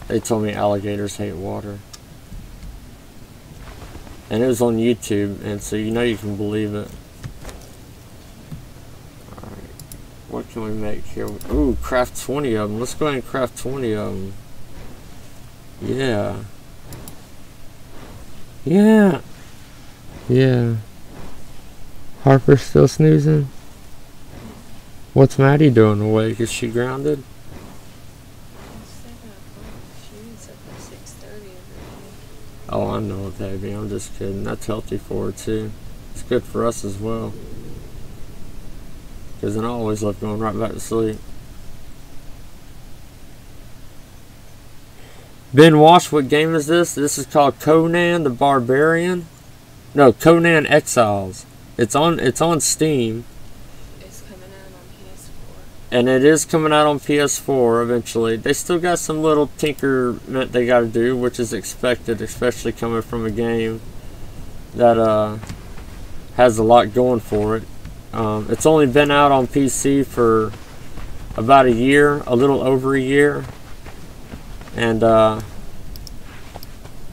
Speaker 1: They told me alligators hate water. And it was on YouTube, and so you know you can believe it. Alright, what can we make here? Ooh, craft 20 of them. Let's go ahead and craft 20 of them. Yeah. Yeah. Yeah. Harper's still snoozing? What's Maddie doing awake? Is she grounded? Oh, I know, baby. I'm just kidding. That's healthy for her, too. It's good for us as well. Because then I always love going right back to sleep. Ben Wash, what game is this? This is called Conan the Barbarian. No, Conan Exiles. It's on Steam.
Speaker 5: It's coming out on PS4.
Speaker 1: And it is coming out on PS4 eventually. They still got some little tinkerment they got to do, which is expected, especially coming from a game that has a lot going for it. It's only been out on PC for about a year, a little over a year. And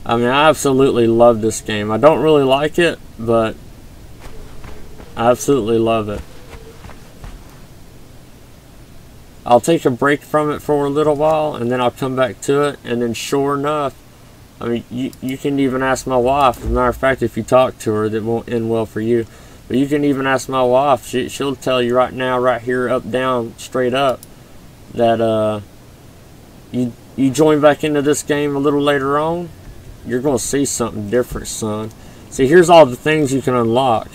Speaker 1: I mean, I absolutely love this game. I don't really like it, but I absolutely love it. I'll take a break from it for a little while, and then I'll come back to it, and then sure enough, I mean, you can even ask my wife. As a matter of fact, if you talk to her, that won't end well for you. But you can even ask my wife. She'll tell you right now, right here, up, down, straight up, that you join back into this game a little later on, you're going to see something different, son. See, here's all the things you can unlock.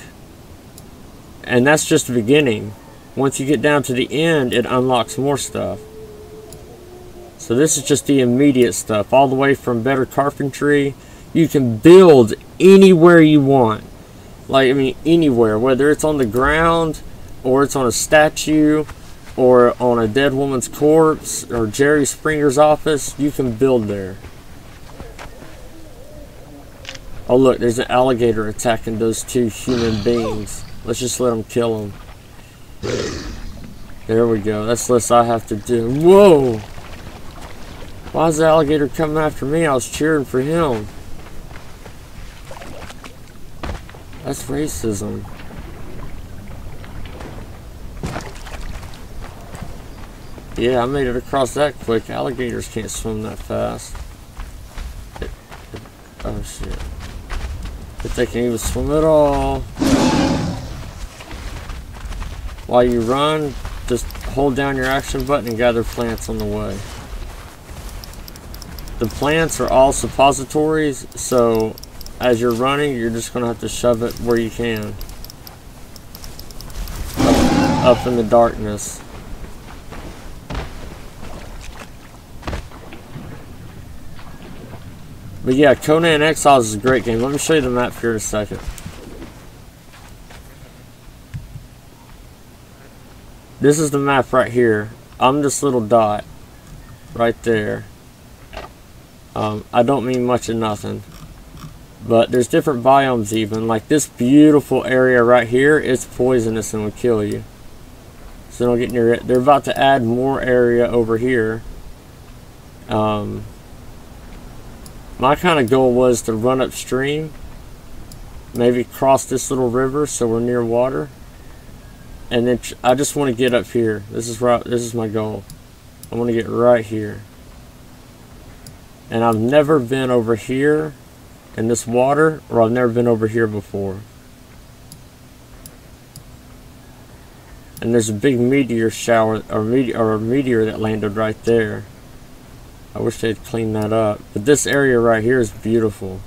Speaker 1: And that's just the beginning. Once you get down to the end, it unlocks more stuff. So this is just the immediate stuff. All the way from better carpentry. You can build anywhere you want. Like, I mean, anywhere. Whether it's on the ground, or it's on a statue, or on a dead woman's corpse, or Jerry Springer's office, you can build there. Oh look, there's an alligator attacking those two human beings. Let's just let them kill them. There we go. That's less I have to do. Whoa! Why is the alligator coming after me? I was cheering for him. That's racism. Yeah, I made it across that quick. Alligators can't swim that fast. Oh shit. If they can even swim at all. While you run, just hold down your action button and gather plants on the way. The plants are all suppositories, so as you're running, you're just going to have to shove it where you can. Up in the darkness. But yeah, Conan Exiles is a great game. Let me show you the map here in a second. This is the map right here. I'm this little dot right there. I don't mean much of nothing. But there's different biomes even. Like this beautiful area right here, it's poisonous and will kill you. So don't get near it. They're about to add more area over here. My kind of goal was to run upstream, maybe cross this little river so we're near water, and then I just want to get up here. This is my goal. I want to get right here, and I've never been over here in this water, or I've never been over here before. And there's a big meteor shower, or a meteor that landed right there. I wish they'd clean that up. But this area right here is beautiful.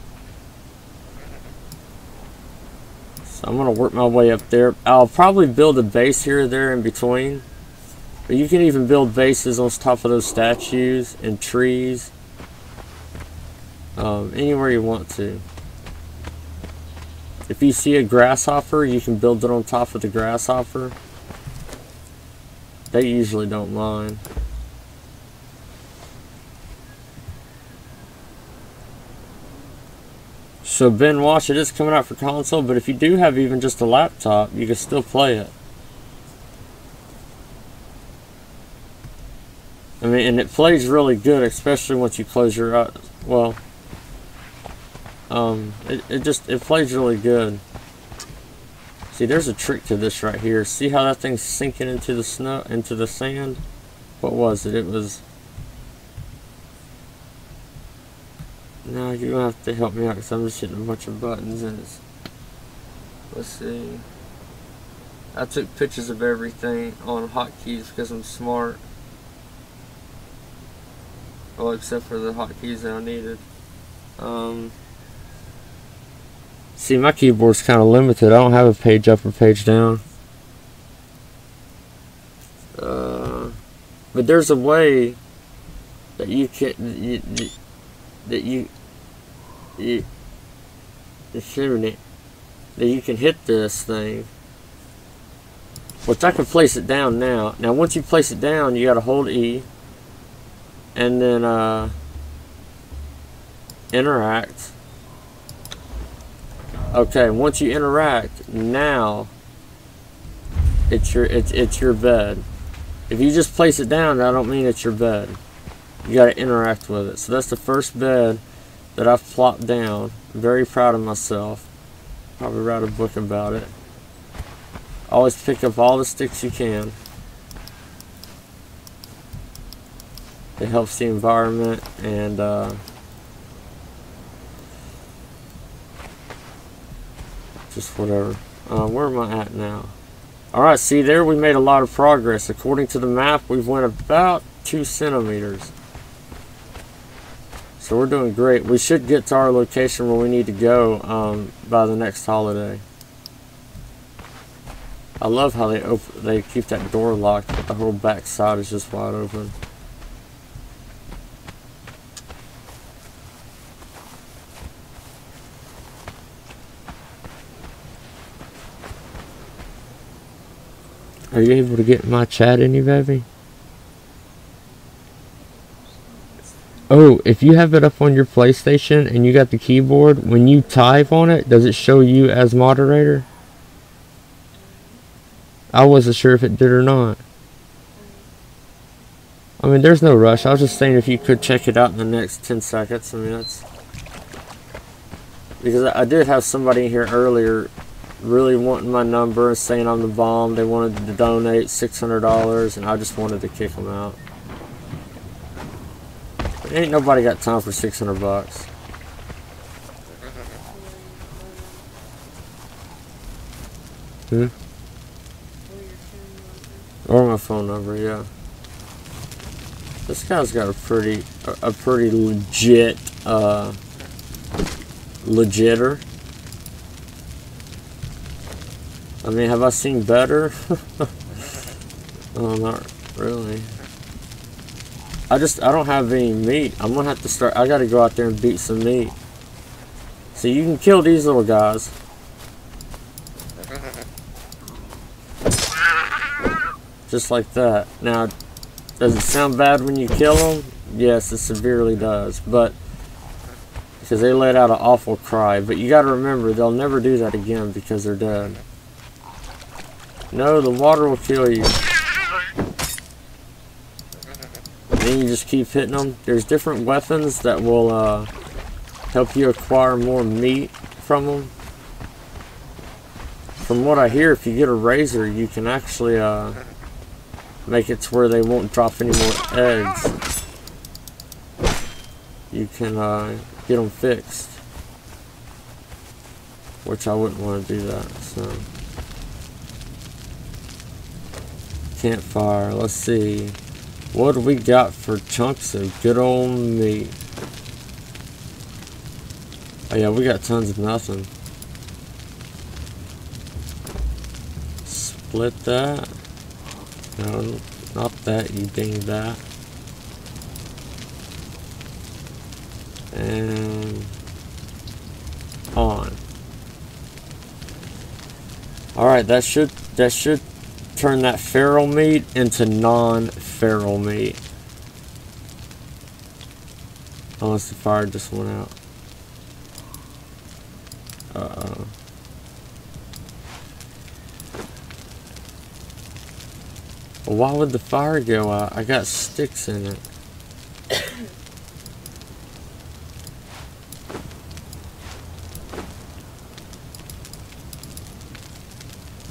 Speaker 1: So I'm going to work my way up there. I'll probably build a base here or there in between. But you can even build bases on top of those statues and trees. Anywhere you want to. If you see a grasshopper, you can build it on top of the grasshopper. They usually don't mind. So Ben Watch, it is coming out for console, but if you do have even just a laptop, you can still play it. I mean, and it plays really good, especially once you close your eyes. Well, it plays really good. See, there's a trick to this right here. See how that thing's sinking into the snow, into the sand? What was it? It was... No, you're gonna have to help me out because I'm just hitting a bunch of buttons and it's... Let's see. I took pictures of everything on hotkeys because I'm smart. Well, except for the hotkeys that I needed. See, my keyboard's kind of limited. I don't have a page up or page down. But there's a way that you can that you can hit this thing, which I can place it down now. Now once you place it down, you gotta hold E and then interact. Okay, once you interact, now it's your bed. If you just place it down, I don't mean it's your bed. You gotta interact with it. So that's the first bed. that I've plopped down. I'm very proud of myself. Probably write a book about it. Always pick up all the sticks you can. It helps the environment and just whatever. Where am I at now? Alright, see there we made a lot of progress. According to the map, we've went about 2 centimeters. So we're doing great. We should get to our location where we need to go by the next holiday. I love how they keep that door locked, but the whole back side is just wide open. Are you able to get my chat any, baby? Oh, if you have it up on your PlayStation and you got the keyboard, when you type on it, does it show you as moderator? I wasn't sure if it did or not. I mean, there's no rush. I was just saying if you could check it out in the next 10 seconds. I mean, that's... Because I did have somebody in here earlier really wanting my number and saying I'm the bomb. They wanted to donate $600 and I just wanted to kick them out. But ain't nobody got time for 600 bucks. Or my phone number, yeah. This guy's got a pretty legit legitter. I mean, have I seen better? Oh, not really. I don't have any meat. I'm gonna have to start. I gotta go out there and beat some meat. So you can kill these little guys. Just like that. Now, does it sound bad when you kill them? Yes, it severely does. But because they let out an awful cry. But you gotta remember, they'll never do that again because they're dead. No, the water will kill you. And then you just keep hitting them. There's different weapons that will help you acquire more meat from them. From what I hear, if you get a razor, you can actually make it to where they won't drop any more eggs. You can get them fixed. Which I wouldn't want to do that, so... Campfire, let's see. What do we got for chunks of good old meat? Oh yeah, we got tons of nothing. Split that. No, not that, you dingbat. And on. Alright, that should turn that feral meat into non-feral meat. Unless the fire just went out. Uh-oh. Well, why would the fire go out? I got sticks in it.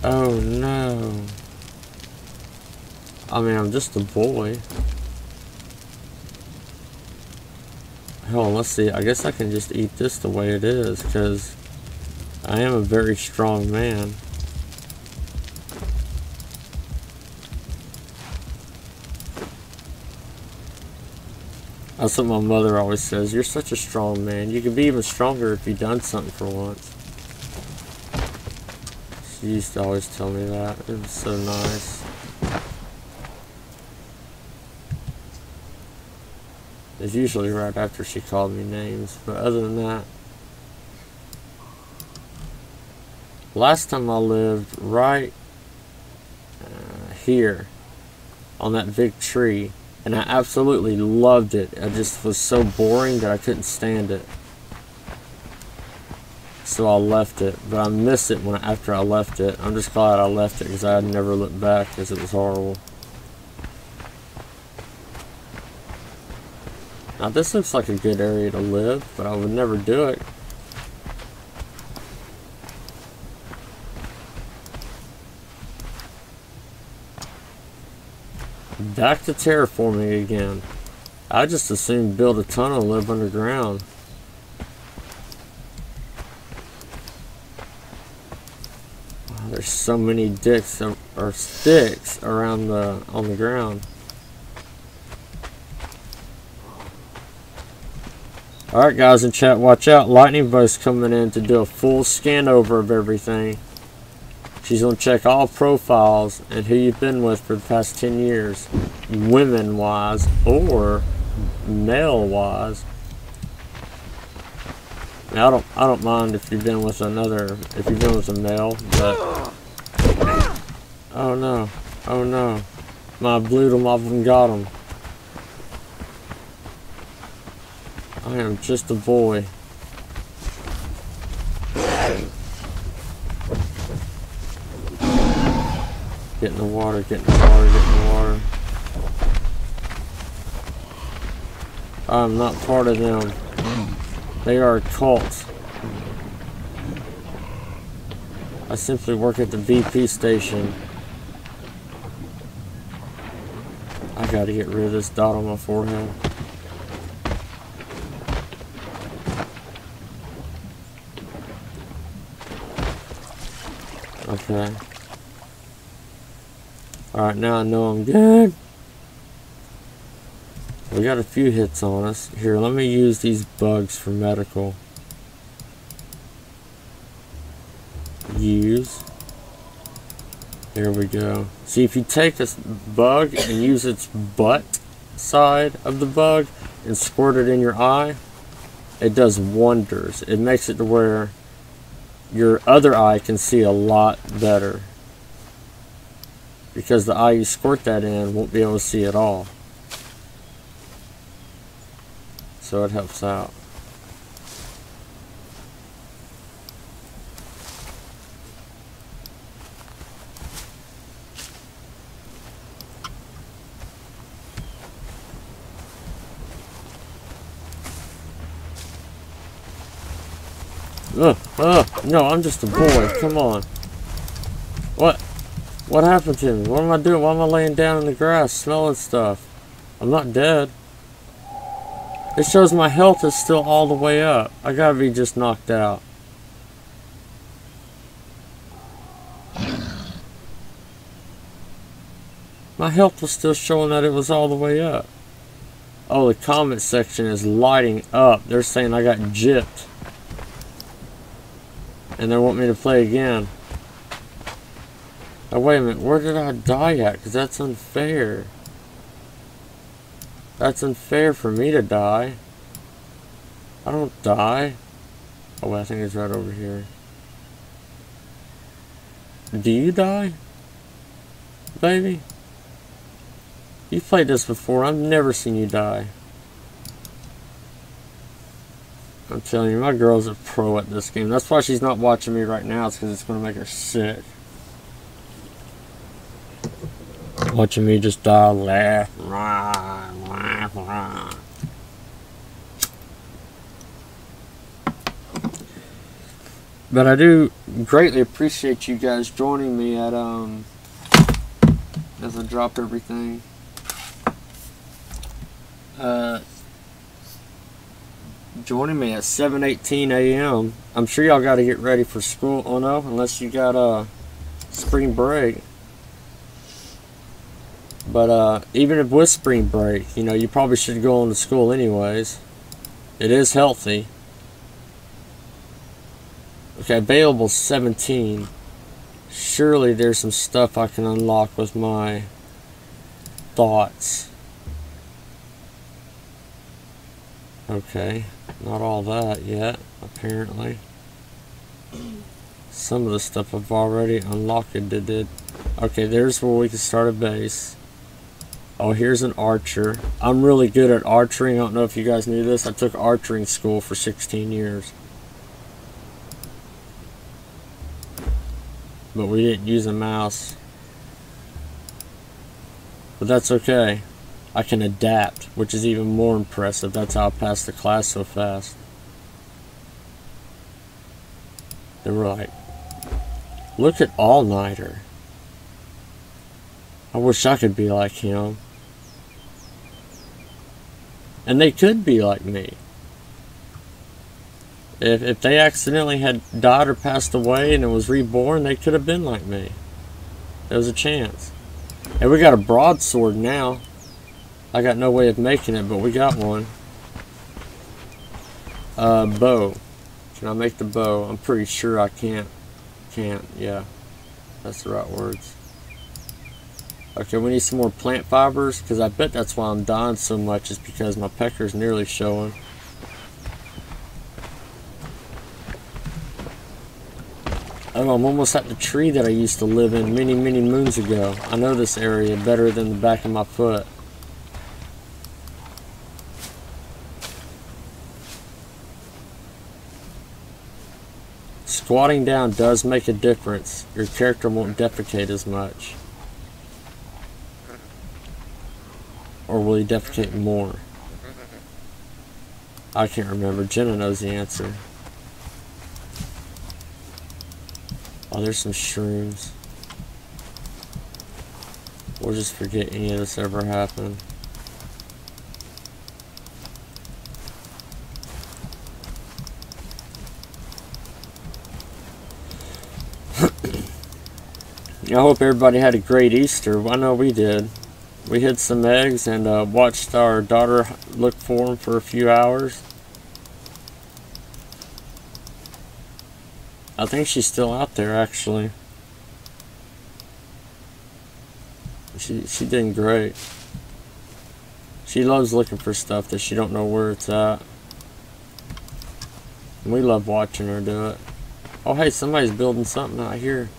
Speaker 1: Oh no. I mean, I'm just a boy. Hell, let's see. I guess I can just eat this the way it is, because I am a very strong man. That's what my mother always says. You're such a strong man. You could be even stronger if you've done something for once. She used to always tell me that. It was so nice. It's usually right after she called me names, but other than that, last time I lived right here on that big tree, and I absolutely loved it. I just was so boring that I couldn't stand it, so I left it. But I miss it after I left it. I'm just glad I left it because I had never looked back because it was horrible. Now this looks like a good area to live, but I would never do it. Back to terraforming again. I just assumed build a tunnel and live underground. Wow, there's so many dicks or sticks around on the ground. Alright guys in chat, watch out. Lightning Bug's coming in to do a full scan over of everything. She's going to check all profiles and who you've been with for the past 10 years. Women-wise or male-wise. Now, I don't mind if you've been with if you've been with a male, but... Oh no. Oh no. I blew them off and got them. I am just a boy. Get in the water, get in the water, get in the water. I'm not part of them. They are a cult. I simply work at the VP station. I gotta get rid of this dot on my forehead. Okay. Alright, now I know I'm good. We got a few hits on us. Here, let me use these bugs for medical. Use. There we go. See, if you take this bug and use its butt side of the bug and squirt it in your eye, it does wonders. It makes it to where your other eye can see a lot better. Because the eye you squirt that in won't be able to see at all. So it helps out. No, I'm just a boy. Come on. What? What happened to me? What am I doing? Why am I laying down in the grass smelling stuff? I'm not dead. It shows my health is still all the way up. I gotta be just knocked out. My health was still showing that it was all the way up. Oh, the comment section is lighting up. They're saying I got gypped. And they want me to play again. Oh, wait a minute. Where did I die at? Because that's unfair. That's unfair for me to die. I don't die. Oh, wait, I think it's right over here. Do you die? Baby? You've played this before. I've never seen you die. I'm telling you, my girl's a pro at this game. That's why she's not watching me right now. It's because it's going to make her sick. Watching me just die, laugh, rah. But I do greatly appreciate you guys joining me at, as I drop everything. Joining me at 7:18 a.m. I'm sure y'all got to get ready for school. Oh no, unless you got spring break. But even with spring break, you know, you probably should go on to school anyways. It is healthy. Okay, available 17. Surely there's some stuff I can unlock with my thoughts. Okay, not all that yet, apparently. Some of the stuff I've already unlocked it did. Okay, there's where we can start a base. Oh, here's an archer. I'm really good at archery. I don't know if you guys knew this. I took archery school for 16 years. But we didn't use a mouse. But that's okay. I can adapt, which is even more impressive. That's how I passed the class so fast. They were like, look at All Nighter. I wish I could be like him. And they could be like me. If they accidentally had died or passed away and it was reborn, they could have been like me. There was a chance. And we got a broadsword now. I got no way of making it, but we got one. Bow. Can I make the bow? I'm pretty sure I can't. Can't, yeah. That's the right words. Okay, we need some more plant fibers, because I bet that's why I'm dying so much, is because my pecker's nearly showing. Oh, I'm almost at the tree that I used to live in many, many moons ago. I know this area better than the back of my foot. Squatting down does make a difference. Your character won't defecate as much. Or will he defecate more? I can't remember. Jenna knows the answer. Oh, there's some shrooms. We'll just forget any of this ever happened. I hope everybody had a great Easter. I know we did. We hid some eggs and watched our daughter look for them for a few hours. I think she's still out there, actually. She did great. She loves looking for stuff that she don't know where it's at. And we love watching her do it. Oh, hey, somebody's building something out here.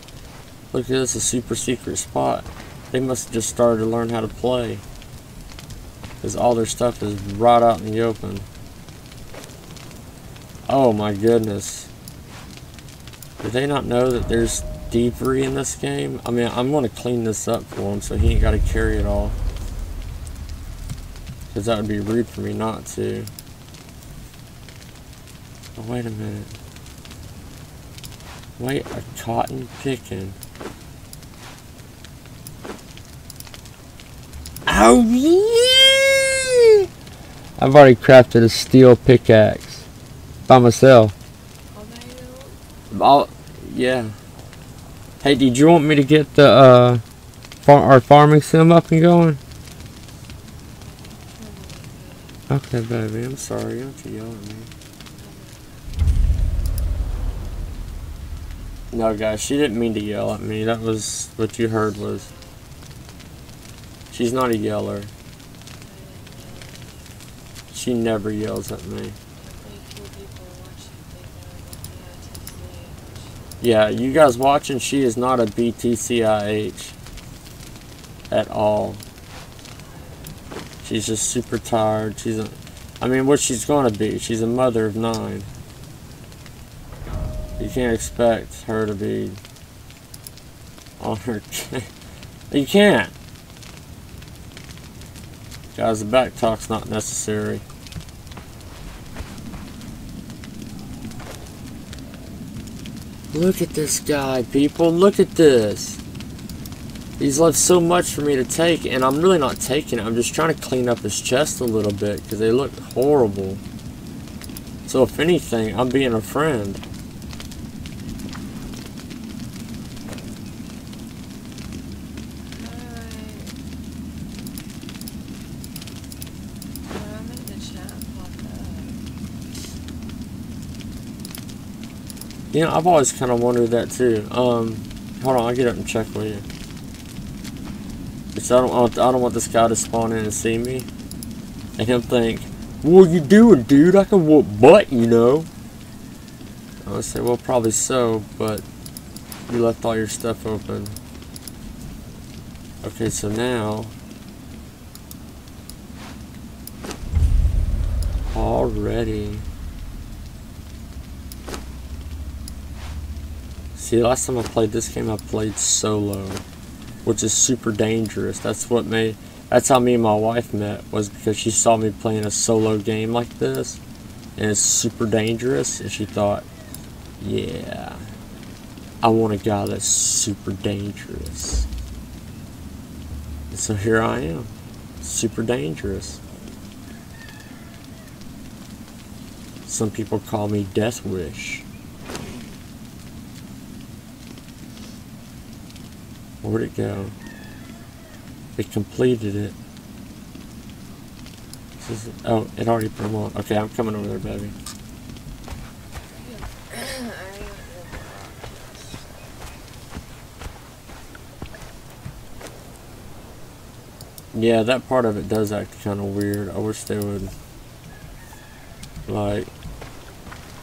Speaker 1: Look at this, a super secret spot. They must have just started to learn how to play. Because all their stuff is right out in the open. Oh my goodness. Did they not know that there's thievery in this game? I mean, I'm going to clean this up for him so he ain't got to carry it all. Because that would be rude for me not to. Oh, wait a minute. Wait, a cotton picking. Oh yeah! I've already crafted a steel pickaxe by myself. Yeah. Hey, did you want me to get the our farming sim up and going? Okay, baby. I'm sorry. Don't you yell at me. No, guys, she didn't mean to yell at me. That was what you heard was. She's not a yeller. She never yells at me. Yeah, you guys watching, she is not a BTCIH at all. She's just super tired. I mean, what she's gonna be. She's a mother of 9. You can't expect her to be on her. You can't. Guys, the back talk's not necessary. Look at this guy, people. Look at this. He's left so much for me to take, and I'm really not taking it. I'm just trying to clean up his chest a little bit because they look horrible. So if anything, I'm being a friend. You know, I've always kind of wondered that too. Hold on, I'll get up and check with you. Because I don't want this guy to spawn in and see me, and him think, "What you doing, dude? I can whoop butt, you know." I would say, "Well, probably so, but you left all your stuff open." Okay, so now, already. See, last time I played this game, I played solo, which is super dangerous. That's what made That's how me and my wife met, was because she saw me playing a solo game like this, and it's super dangerous, and she thought, yeah, I want a guy that's super dangerous. And so here I am, super dangerous. Some people call me Death Wish. Where'd it go? It completed it. Oh, it already put them on. Okay, I'm coming over there, baby. Yeah, that part of it does act kind of weird. I wish they would, like,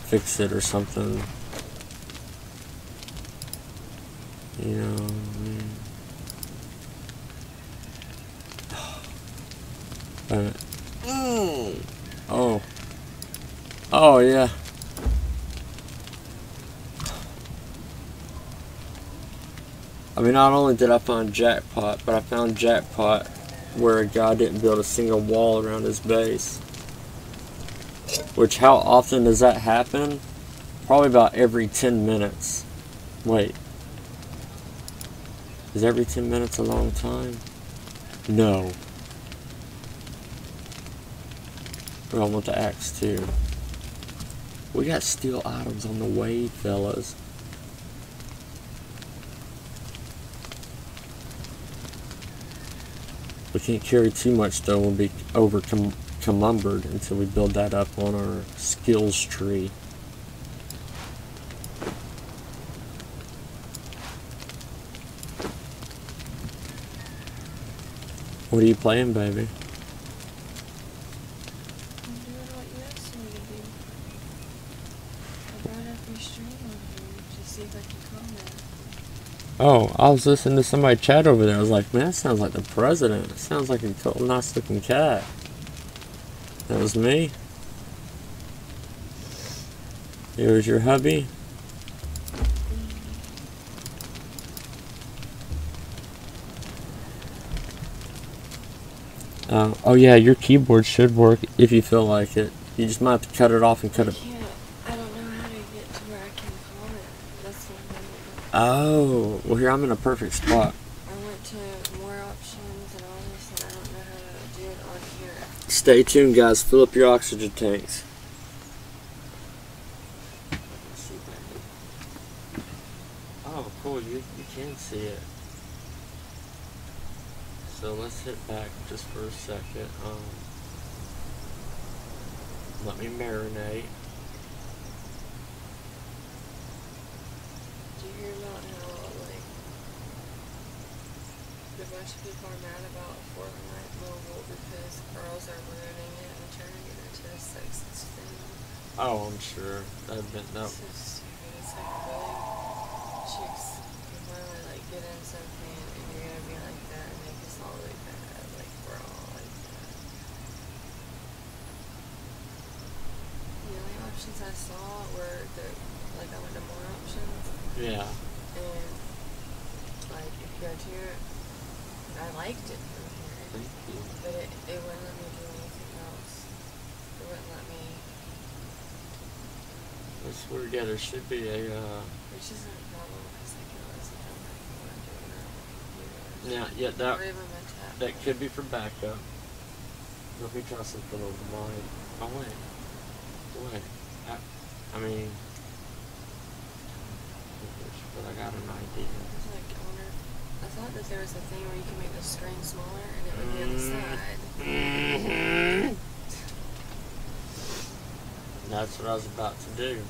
Speaker 1: fix it or something. You know, I mean... Oh. Oh, yeah. I mean, not only did I find jackpot, but I found jackpot where a guy didn't build a single wall around his base. Which, how often does that happen? Probably about every 10 minutes. Wait. Is every 10 minutes a long time? No. Oh, I want the axe too. We got steel items on the way, fellas. We can't carry too much though, we'll be encumbered until we build that up on our skills tree. What are you playing, baby?
Speaker 5: I'm doing what you asked me to do. I brought up your stream over to see if I can comment.
Speaker 1: Oh, I was listening to somebody chat over there. I was like, man, that sounds like the president. It sounds like a cool, nice looking cat. That was me. Here's your hubby. Oh yeah, your keyboard should work if you feel like it. You just might have to cut it off and cut it.
Speaker 5: I don't know how to get to where I can comment. That's what I'm doing.
Speaker 1: Oh, well here I'm in a perfect spot.
Speaker 5: I went to more options and all this, and I don't know how to do it on here.
Speaker 1: Stay tuned, guys. Fill up your oxygen tanks. Oh, cool. You can see it. So let's hit back just for a second. Let me marinate.
Speaker 5: Did you hear about how, like, a bunch of people are mad about Fortnite Mobile because girls are ruining it and turning it into a sexist thing?
Speaker 1: Oh, I'm sure. I've been
Speaker 5: It's so stupid. It's like, really? Chicks can finally, like, get in something and you're gonna be like that and make us all look bad. Like, we're all like that. The only options I saw were like, I went to more options.
Speaker 1: Yeah.
Speaker 5: And, like, if you go to it, I liked it from here.
Speaker 1: Thank you.
Speaker 5: But it wouldn't let me do anything else. It wouldn't let me.
Speaker 1: I swear to God, there should be a,
Speaker 5: Which isn't a problem because I can always tell my phone doing it on my
Speaker 1: yeah,
Speaker 5: computer.
Speaker 1: that
Speaker 5: Or even my tablet.
Speaker 1: that could be for backup. Let me try something over mine. Oh, wait. I mean, but I got an idea.
Speaker 5: I was like, I wonder. I thought that there was a thing where you can make the screen smaller and it would be on the side.
Speaker 1: Mm-hmm. That's what I was about to do.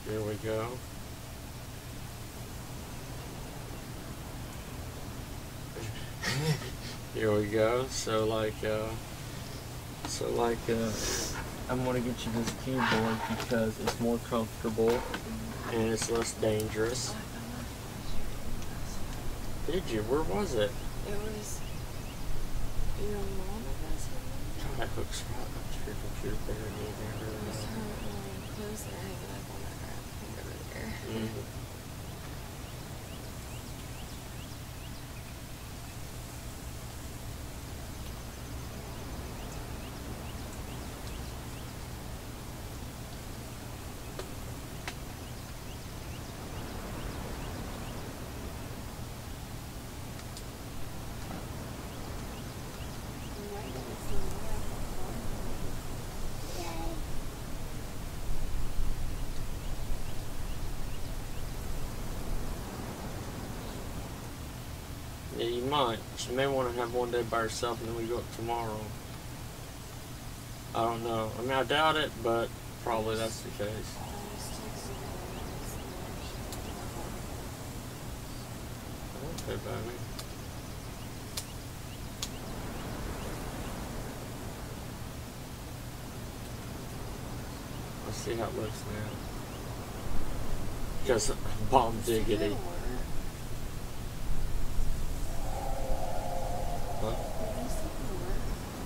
Speaker 1: Here we go. Here we go. So like I'm gonna get you this keyboard because it's more comfortable and it's less dangerous. Did you? Where was it?
Speaker 5: It was your mom, I guess.
Speaker 1: God, that hooks right up to your computer better than
Speaker 5: It was
Speaker 1: either.
Speaker 5: her clothes that are hanging up on that rack over there.
Speaker 1: Mm-hmm. might. She may want to have one day by herself and then we go up tomorrow. I don't know. I mean, I doubt it, but probably that's the case. Okay, baby. Let's see how it looks now. Because bomb diggity. Huh?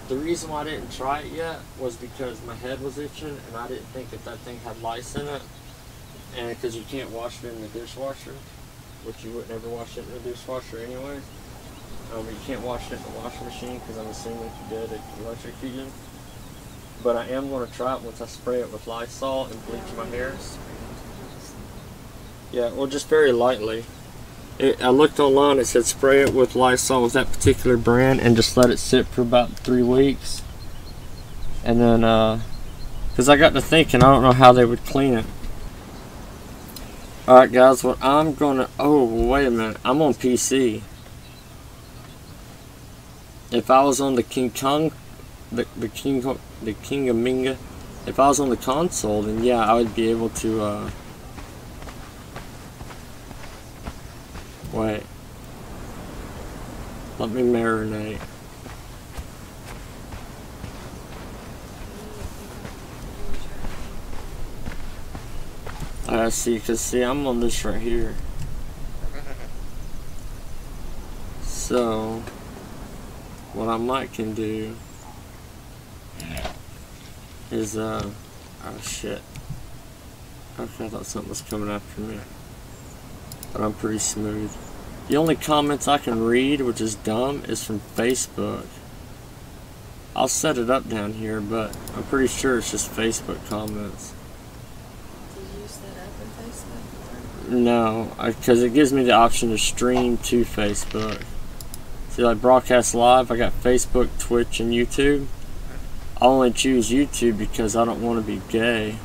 Speaker 1: The reason why I didn't try it yet was because my head was itching and I didn't think if that thing had lice in it. And because you can't wash it in the dishwasher, which you wouldn't ever wash it in the dishwasher anyways. You can't wash it in the washing machine because I'm assuming if you did, it could electrocute you. But I am going to try it once I spray it with Lysol and bleach my hair. Yeah, well, just very lightly. I looked online, it said spray it with Lysol with that particular brand and just let it sit for about 3 weeks. And then, because I got to thinking, I don't know how they would clean it. Alright guys, what I'm gonna, oh wait a minute, I'm on PC. If I was on the King Kong, the King of Minga, if I was on the console, then yeah, I would be able to, wait. Let me marinate. I see, cause see, I'm on this right here. So, what I might can do is, oh shit. Okay, I thought something was coming after me. But I'm pretty smooth. The only comments I can read, which is dumb, is from Facebook. I'll set it up down here, but I'm pretty sure it's just Facebook comments.
Speaker 5: Do you set up in Facebook?
Speaker 1: No, because it gives me the option to stream to Facebook. See, like broadcast live, I got Facebook, Twitch, and YouTube. I only choose YouTube because I don't want to be gay.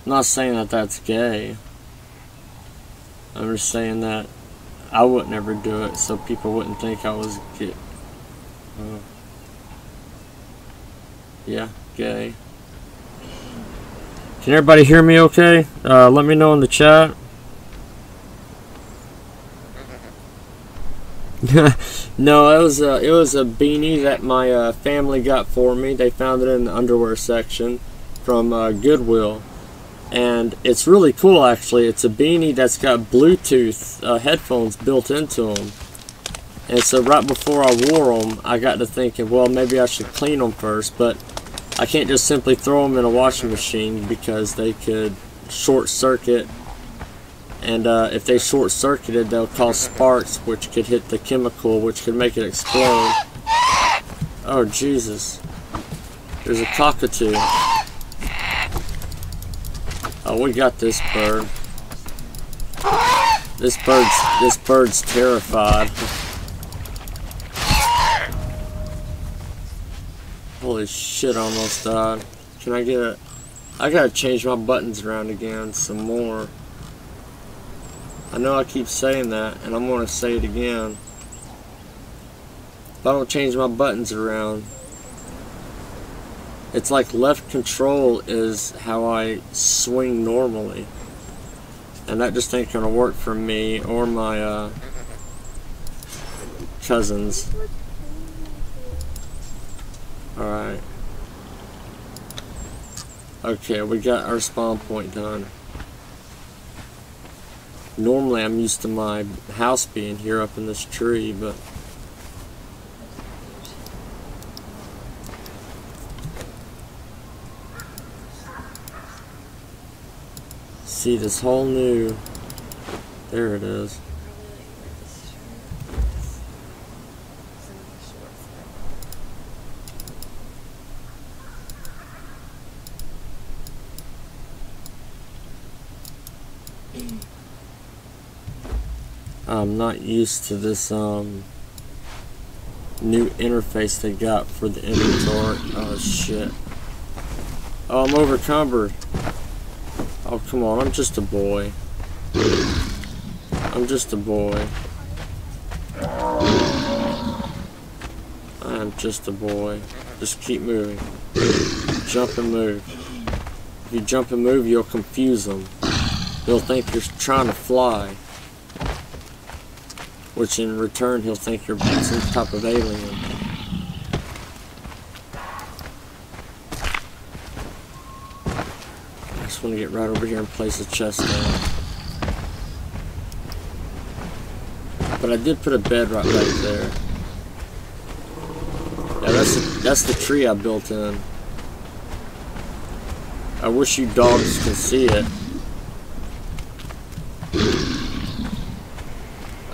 Speaker 1: I'm not saying that that's gay. I'm just saying that I would never do it so people wouldn't think I was gay. Yeah, gay. Can everybody hear me okay? Let me know in the chat. No, it was a beanie that my family got for me. They found it in the underwear section from Goodwill. And it's really cool, actually. It's a beanie that's got Bluetooth headphones built into them. And so right before I wore them, I got to thinking, well, maybe I should clean them first. But I can't just simply throw them in a washing machine because they could short circuit. And if they short circuited, they'll cause sparks, which could hit the chemical, which could make it explode. Oh, Jesus. There's a cockatoo. Oh, we got this bird. This bird's terrified. Holy shit, I almost died. Can I get it? I gotta change my buttons around again some more. I know I keep saying that, and I'm gonna say it again. If I don't change my buttons around, it's like left control is how I swing normally. And that just ain't gonna work for me or my cousins. Alright. Okay, we got our spawn point done. Normally I'm used to my house being here up in this tree, but see this whole new, there it is. I'm not used to this new interface they got for the inventory. Oh shit. Oh, I'm overcumbered. Oh come on, I'm just a boy. I'm just a boy. I am just a boy. Just keep moving. Jump and move. If you jump and move, you'll confuse them. He'll think you're trying to fly. Which in return, he'll think you're some type of alien. I just want to get right over here and place a chest down. But I did put a bed right back there. Yeah, that's the tree I built in. I wish you dogs could see it.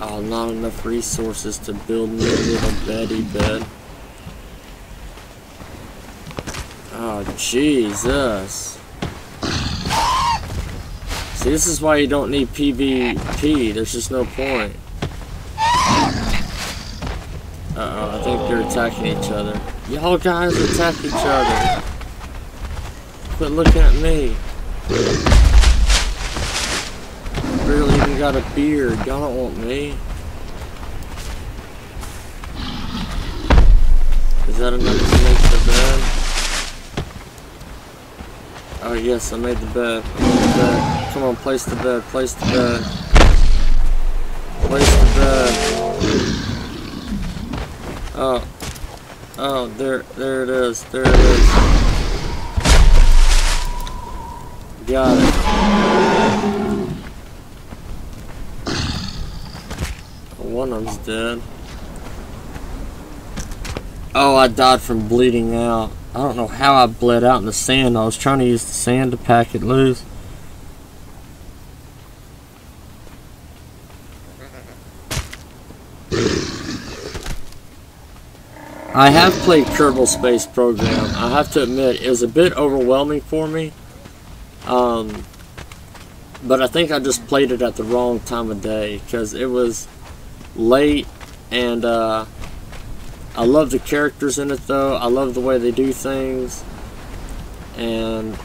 Speaker 1: Oh, not enough resources to build me a little beddy bed. Oh, Jesus. See, this is why you don't need PvP. There's just no point. Uh-oh, I think they're attacking each other. Y'all guys attack each other. Quit looking at me. Barely even got a beard. Y'all don't want me. Is that enough to make the bed? Oh yes, I made the bed. I made the bed. Come on, place the bed. Place the bed. Place the bed. Oh, there it is. There it is. Got it. One of them's dead. Oh, I died from bleeding out. I don't know how I bled out in the sand. I was trying to use the sand to pack it loose. I have played Kerbal Space Program. I have to admit, it was a bit overwhelming for me. But I think I just played it at the wrong time of day, because it was late, and I love the characters in it though. I love the way they do things, and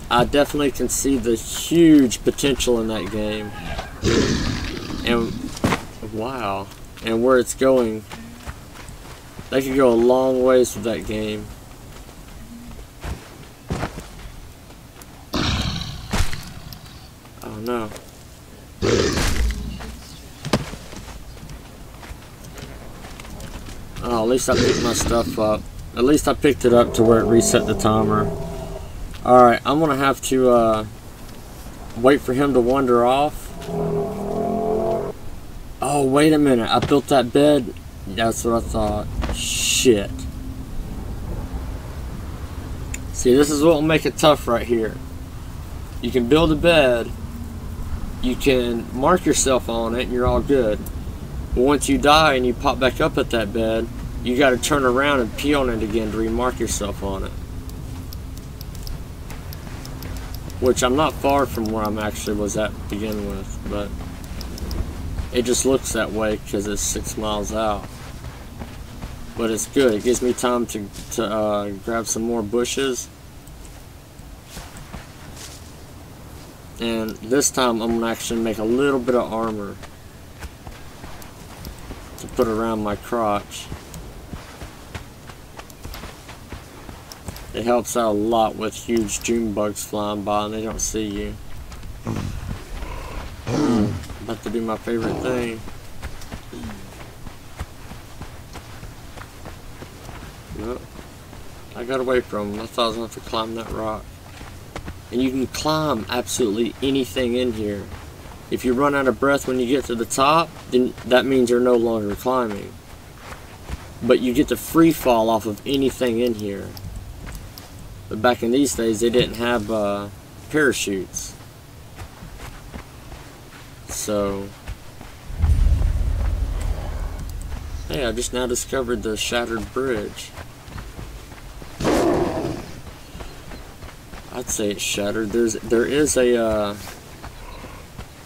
Speaker 1: I definitely can see the huge potential in that game. And wow, and where it's going. They could go a long ways with that game. Oh no. Oh, at least I picked my stuff up. At least I picked it up to where it reset the timer. Alright, I'm gonna have to wait for him to wander off. Oh, wait a minute. I built that bed. That's what I thought. Shit. See, this is what will make it tough right here. You can build a bed. You can mark yourself on it and you're all good. But once you die and you pop back up at that bed, you got to turn around and pee on it again to remark yourself on it. Which I'm not far from where I'm actually was at to begin with, but it just looks that way because it's 6 miles out. But it's good. It gives me time to grab some more bushes. And this time I'm going to actually make a little bit of armor to put around my crotch. It helps out a lot with huge June bugs flying by and they don't see you. About to do my favorite thing. Nope. I got away from him. I thought I was going to have to climb that rock. And you can climb absolutely anything in here. If you run out of breath when you get to the top, then that means you're no longer climbing. But you get to free fall off of anything in here. But back in these days, they didn't have parachutes. So, hey, I just now discovered the shattered bridge. I'd say it's shattered. There is a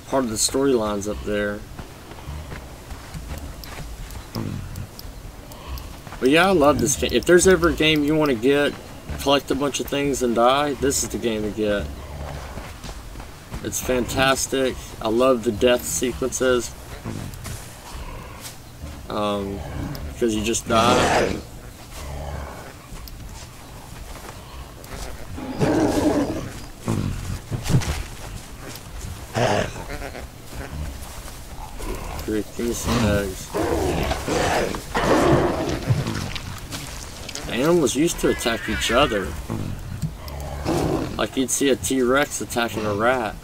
Speaker 1: part of the storylines up there. But yeah, I love this game. If there's ever a game you want to get, collect a bunch of things and die, this is the game to get. It's fantastic. I love the death sequences. Because you just die. Give me some eggs. The animals used to attack each other. Like you'd see a T-Rex attacking a rat.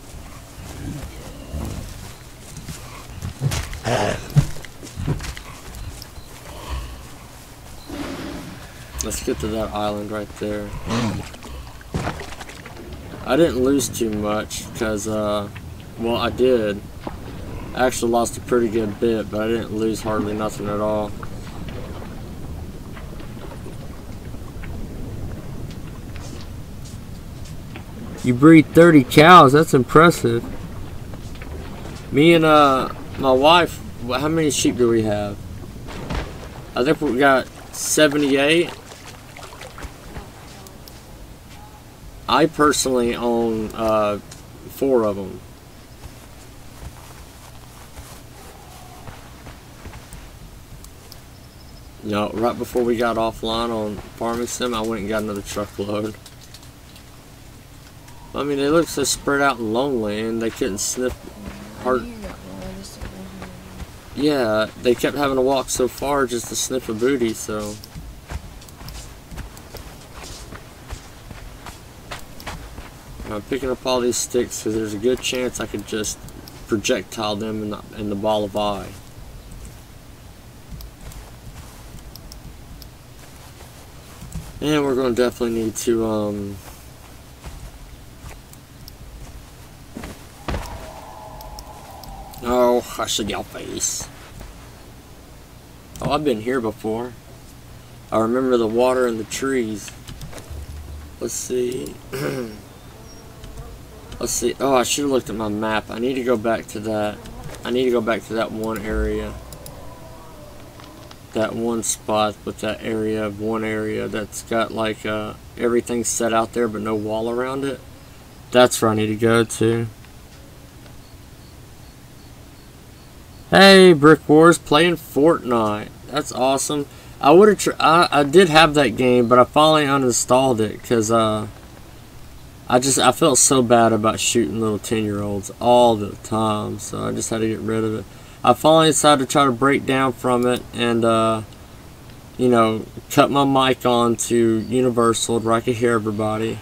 Speaker 1: Let's get to that island right there. I didn't lose too much because, well, I did. I actually lost a pretty good bit, but I didn't lose hardly nothing at all. You breed 30 cows, that's impressive. Me and my wife, how many sheep do we have? I think we got 78. I personally own 4 of them. No, right before we got offline on Farming Sim, I went and got another truckload. I mean, they look so spread out and lonely, and they couldn't sniff hard. Yeah, they kept having to walk so far just to sniff a booty, so. I'm picking up all these sticks because there's a good chance I could just projectile them in the ball of eye. And we're going to definitely need to, oh, hush your face. Oh, I've been here before. I remember the water and the trees. Let's see. Let's see. Oh, I should have looked at my map. I need to go back to that. I need to go back to that one area. That one spot with that area of one area that's got like everything set out there but no wall around it. That's where I need to go to. Hey, Brick Wars playing Fortnite. That's awesome. I did have that game, but I finally uninstalled it because I felt so bad about shooting little 10-year-olds all the time, so I just had to get rid of it. I finally decided to try to break down from it and, you know, cut my mic on to universal where I could hear everybody.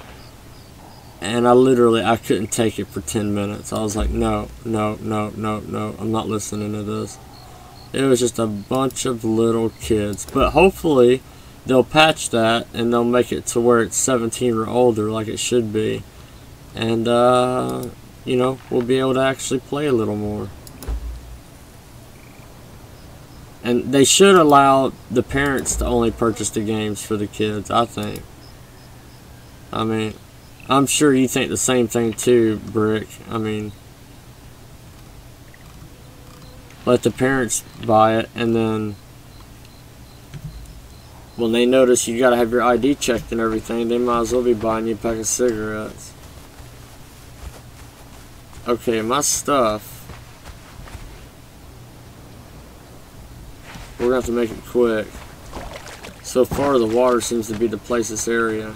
Speaker 1: And I couldn't take it for 10 minutes. I was like, no, no, no, no, no, I'm not listening to this. It was just a bunch of little kids. But hopefully, they'll patch that and they'll make it to where it's 17 or older like it should be. And, you know, we'll be able to actually play a little more. And they should allow the parents to only purchase the games for the kids, I think. I mean, I'm sure you think the same thing too, Brick. I mean, let the parents buy it, and then when they notice you gotta have your ID checked and everything, they might as well be buying you a pack of cigarettes. Okay, my stuff. We're going to have to make it quick. So far, the water seems to be the place's area.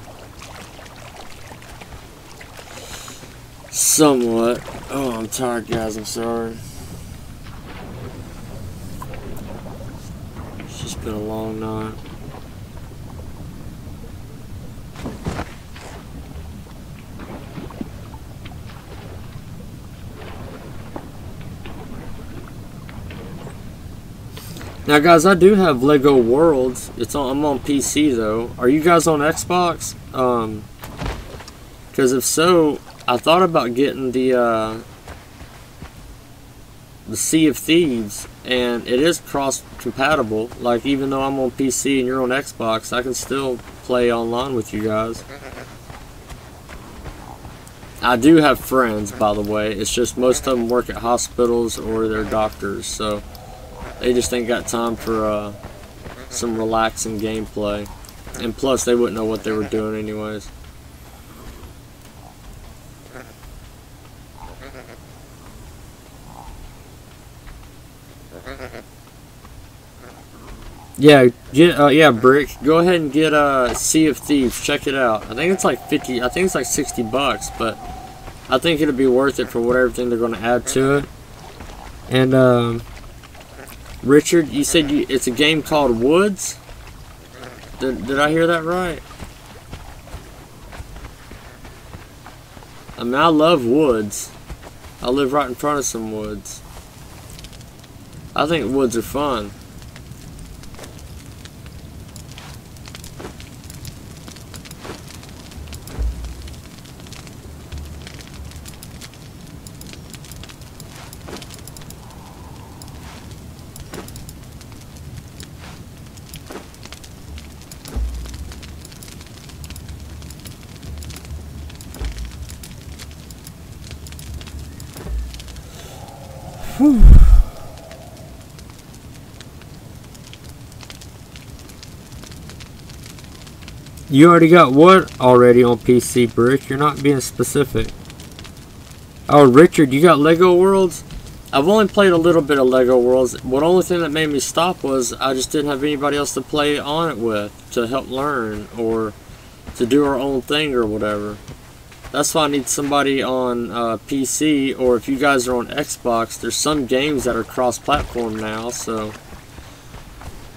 Speaker 1: Somewhat. Oh, I'm tired, guys. I'm sorry. It's just been a long night. Now, guys, I do have Lego Worlds. I'm on PC though. Are you guys on Xbox? Because if so, I thought about getting the Sea of Thieves, and it is cross-compatible. Like, even though I'm on PC and you're on Xbox, I can still play online with you guys. I do have friends, by the way. It's just most of them work at hospitals or they're doctors, so they just ain't got time for some relaxing gameplay. And plus, they wouldn't know what they were doing anyways. Yeah, yeah, Brick. Go ahead and get Sea of Thieves. Check it out. I think it's like 50. I think it's like $60, but I think it'll be worth it for what everything they're going to add to it. And Richard, you said it's a game called Woods. Did I hear that right? I mean, I love woods. I live right in front of some woods. I think woods are fun. Whew. You already got what already on PC, Brick? You're not being specific. Oh, Richard, you got Lego Worlds? I've only played a little bit of Lego Worlds. What only thing that made me stop was I just didn't have anybody else to play on it with, to help learn, or to do our own thing or whatever. That's why I need somebody on PC, or if you guys are on Xbox, there's some games that are cross-platform now, so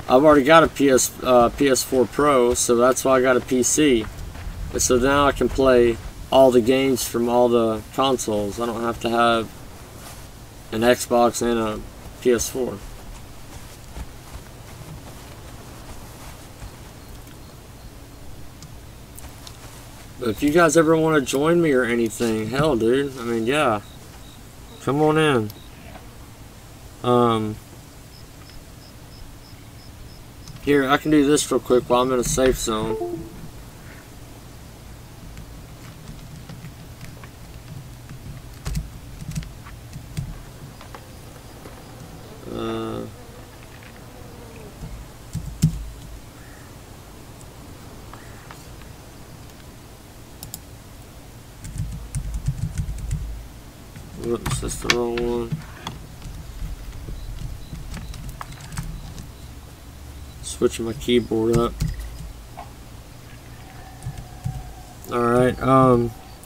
Speaker 1: I've already got a PS4 Pro, so that's why I got a PC. And so now I can play all the games from all the consoles. I don't have to have an Xbox and a PS4. But if you guys ever want to join me or anything, hell, dude. I mean, yeah. Come on in. Here, I can do this real quick while I'm in a safe zone. Whoops, that's the wrong one. Switching my keyboard up. Alright,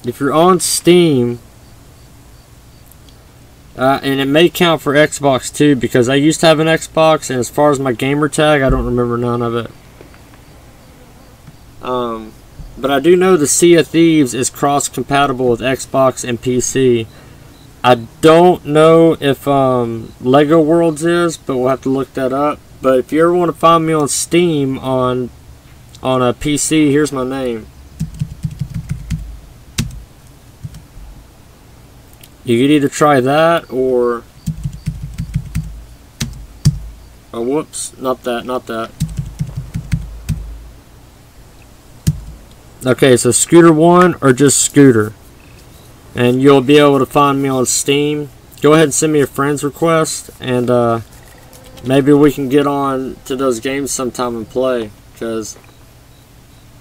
Speaker 1: if you're on Steam, and it may count for Xbox too, because I used to have an Xbox, and as far as my gamer tag, I don't remember none of it. But I do know the Sea of Thieves is cross-compatible with Xbox and PC. I don't know if Lego Worlds is, but we'll have to look that up. But if you ever want to find me on Steam on a PC, here's my name. You could either try that or oh, whoops, not that. Okay, so Scooter 1 or just Scooter. And you'll be able to find me on Steam. Go ahead and send me a friend's request, and maybe we can get on to those games sometime and play, because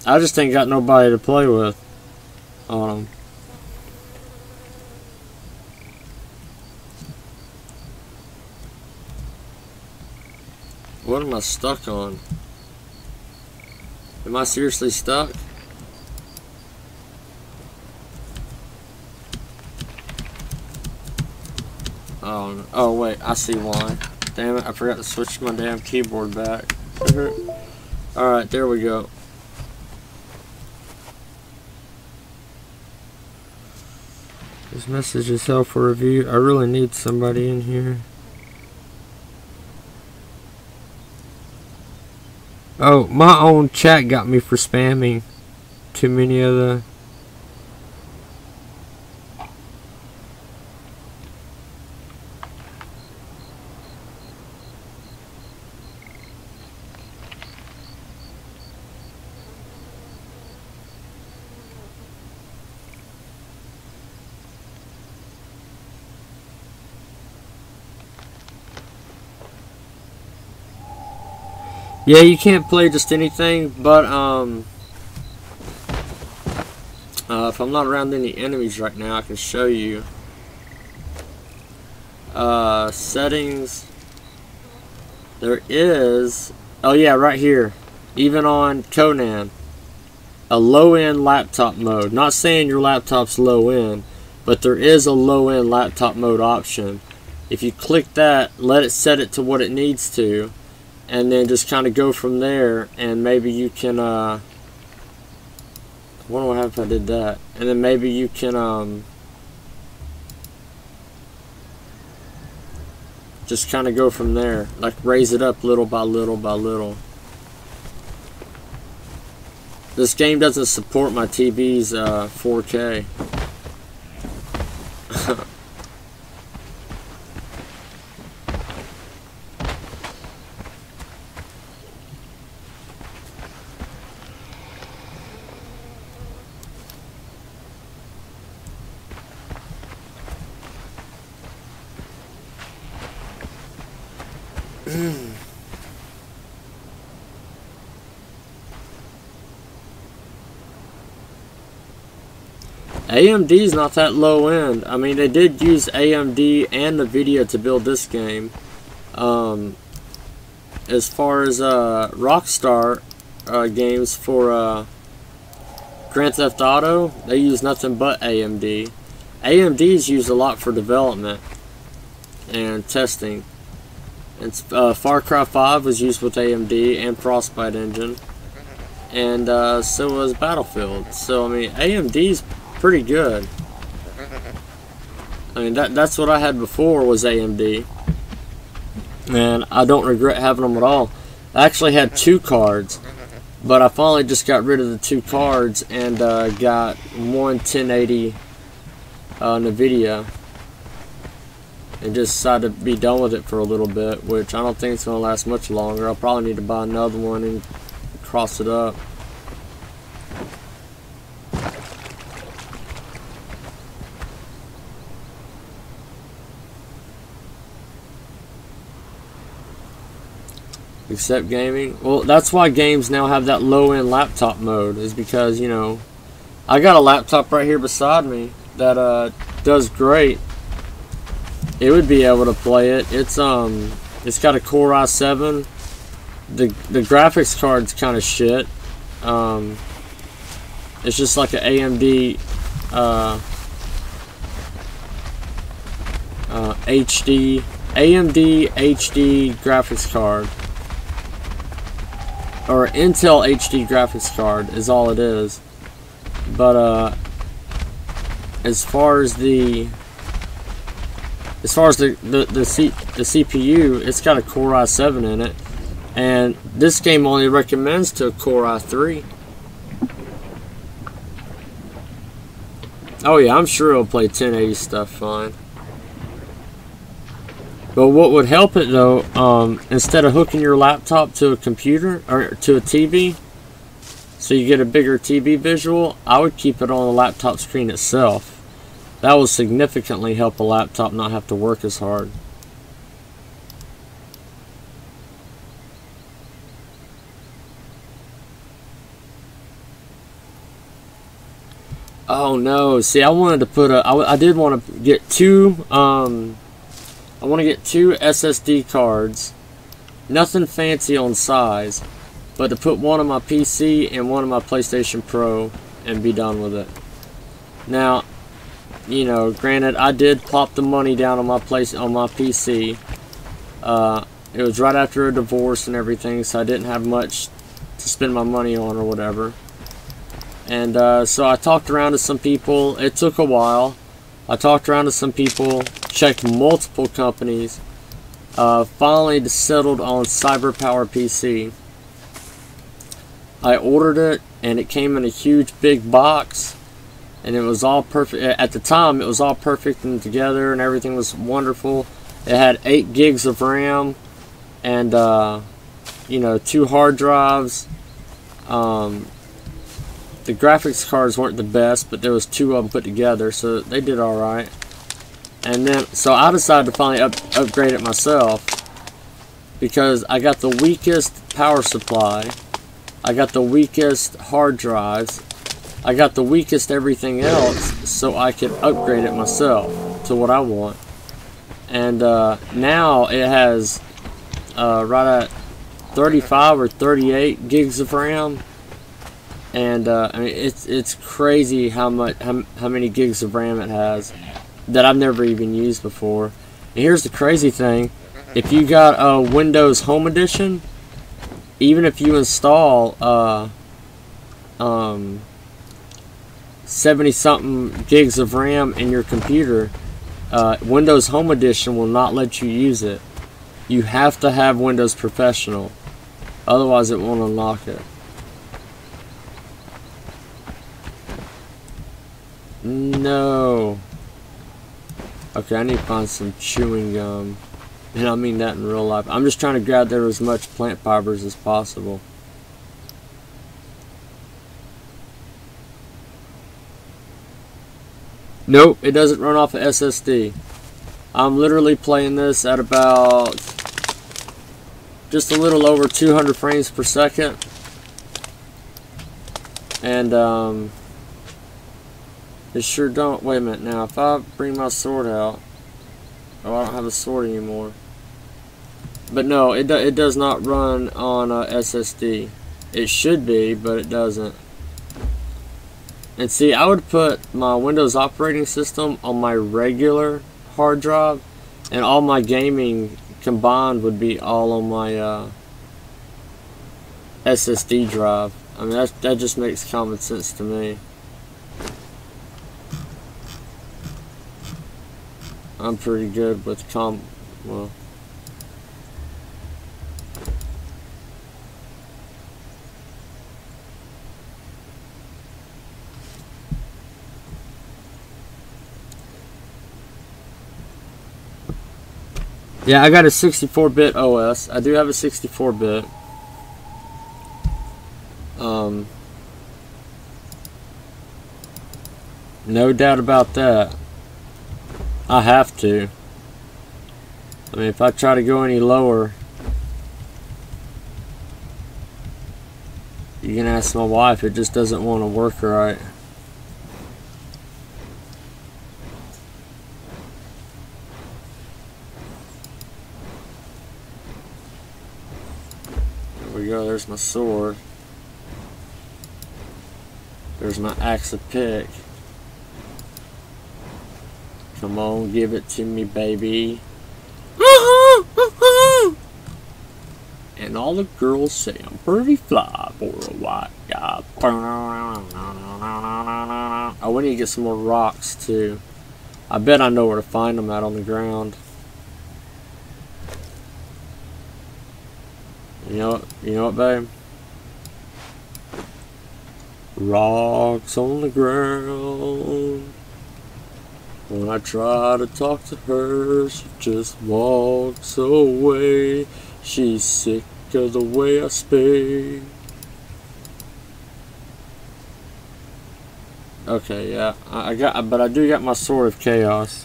Speaker 1: I just ain't got nobody to play with on them. What am I stuck on? Am I seriously stuck? Oh wait, I see why. Damn it, I forgot to switch my damn keyboard back. Alright, there we go. This message is held for review. I really need somebody in here. Oh, my own chat got me for spamming too many of the... Yeah, you can't play just anything, but if I'm not around any enemies right now, I can show you. Settings. There is Oh yeah, right here. Even on Conan, a low-end laptop mode. Not saying your laptop's low-end, but there is a low-end laptop mode option. If you click that, let it set it to what it needs to, and then just kind of go from there, and maybe you can, what would happen if I did that? And then maybe you can, just kind of go from there, like raise it up little by little by little. This game doesn't support my TV's 4K. AMD's not that low end. I mean, they did use AMD and NVIDIA to build this game. As far as Rockstar games for Grand Theft Auto, they use nothing but AMD. AMD's used a lot for development and testing. And Far Cry 5 was used with AMD and Frostbite engine, and so was Battlefield. So I mean, AMD's pretty good. I mean, that's what I had before was AMD, and I don't regret having them at all. I actually had 2 cards, but I finally just got rid of the 2 cards and got one 1080 NVIDIA, and just decided to be done with it for a little bit, which I don't think it's going to last much longer. I'll probably need to buy another one and cross it up. Except gaming. Well, that's why games now have that low-end laptop mode, is because, you know, I got a laptop right here beside me that does great. It would be able to play it. It's got a Core i7. The graphics card's kind of shit. It's just like an AMD HD graphics card, or Intel HD graphics card is all it is. But as far as the CPU, it's got a Core i7 in it, and this game only recommends to a Core i3. Oh yeah, I'm sure it'll play 1080 stuff fine. But what would help it though, instead of hooking your laptop to a computer or to a TV, so you get a bigger TV visual, I would keep it on the laptop screen itself. That will significantly help a laptop not have to work as hard. Oh no, see, I wanted to put I did want to get 2, I want to get 2 SSD cards. Nothing fancy on size, but to put one on my PC and one on my PlayStation Pro and be done with it. Now, you know, granted, I did plop the money down on my PC. It was right after a divorce and everything, so I didn't have much to spend my money on or whatever. And so I talked around to some people. It took a while. I talked around to some people, checked multiple companies, finally settled on CyberPower PC. I ordered it, and it came in a huge big box, and it was all perfect. At the time, it was all perfect and together, and everything was wonderful. It had 8 gigs of RAM, and you know, 2 hard drives. The graphics cards weren't the best, but there was 2 of them put together, so they did all right. And then, so I decided to finally upgrade it myself, because I got the weakest power supply, I got the weakest hard drives, I got the weakest everything else, so I could upgrade it myself to what I want. And now it has right at 35 or 38 gigs of RAM, and I mean it's crazy how many gigs of RAM it has that I've never even used before. And here's the crazy thing: if you got a Windows Home Edition, even if you install 70-something gigs of RAM in your computer, Windows Home Edition will not let you use it. You have to have Windows Professional, otherwise it won't unlock it. No. Okay, I need to find some chewing gum, and I mean that in real life. I'm just trying to gather as much plant fibers as possible. Nope, it doesn't run off of SSD. I'm literally playing this at about just a little over 200 frames per second. And it sure don't. Wait a minute now. If I bring my sword out, oh, I don't have a sword anymore. But no, it does not run on SSD. It should be, but it doesn't. And see, I would put my Windows operating system on my regular hard drive, and all my gaming combined would be all on my SSD drive. I mean, that just makes common sense to me. I'm pretty good with well. Yeah, I got a 64-bit OS. I do have a 64-bit. No doubt about that. I have to. I mean, if I try to go any lower, you can ask my wife. It just doesn't want to work right. There we go. There's my sword. There's my axe of pick. Come on, give it to me, baby. And all the girls say I'm pretty fly for a white guy. Oh, we need to get some more rocks, too. I bet I know where to find them out on the ground. You know what, babe? Rocks on the ground. When I try to talk to her, she just walks away. She's sick of the way I speak. Okay, yeah, but I do got my Sword of Chaos.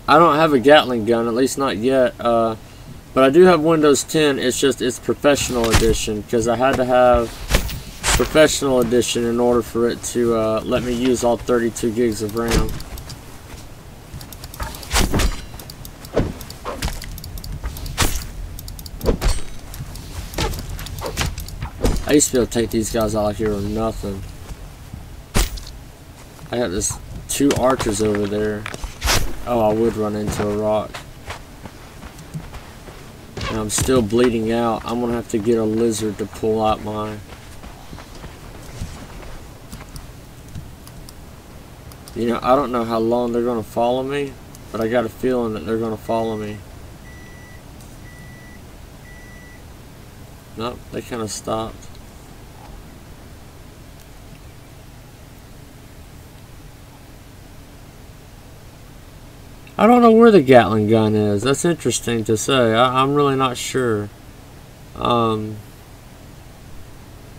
Speaker 1: I don't have a Gatling gun, at least not yet. But I do have Windows 10. It's Professional Edition, because I had to have Professional Edition in order for it to let me use all 32 gigs of RAM. I used to be able to take these guys out like here or nothing. I got this 2 archers over there. Oh, I would run into a rock. And I'm still bleeding out. I'm gonna have to get a lizard to pull out my... You know, I don't know how long they're gonna follow me, but I got a feeling that they're gonna follow me. Nope, they kind of stopped. I don't know where the Gatling gun is. That's interesting to say. I'm really not sure. But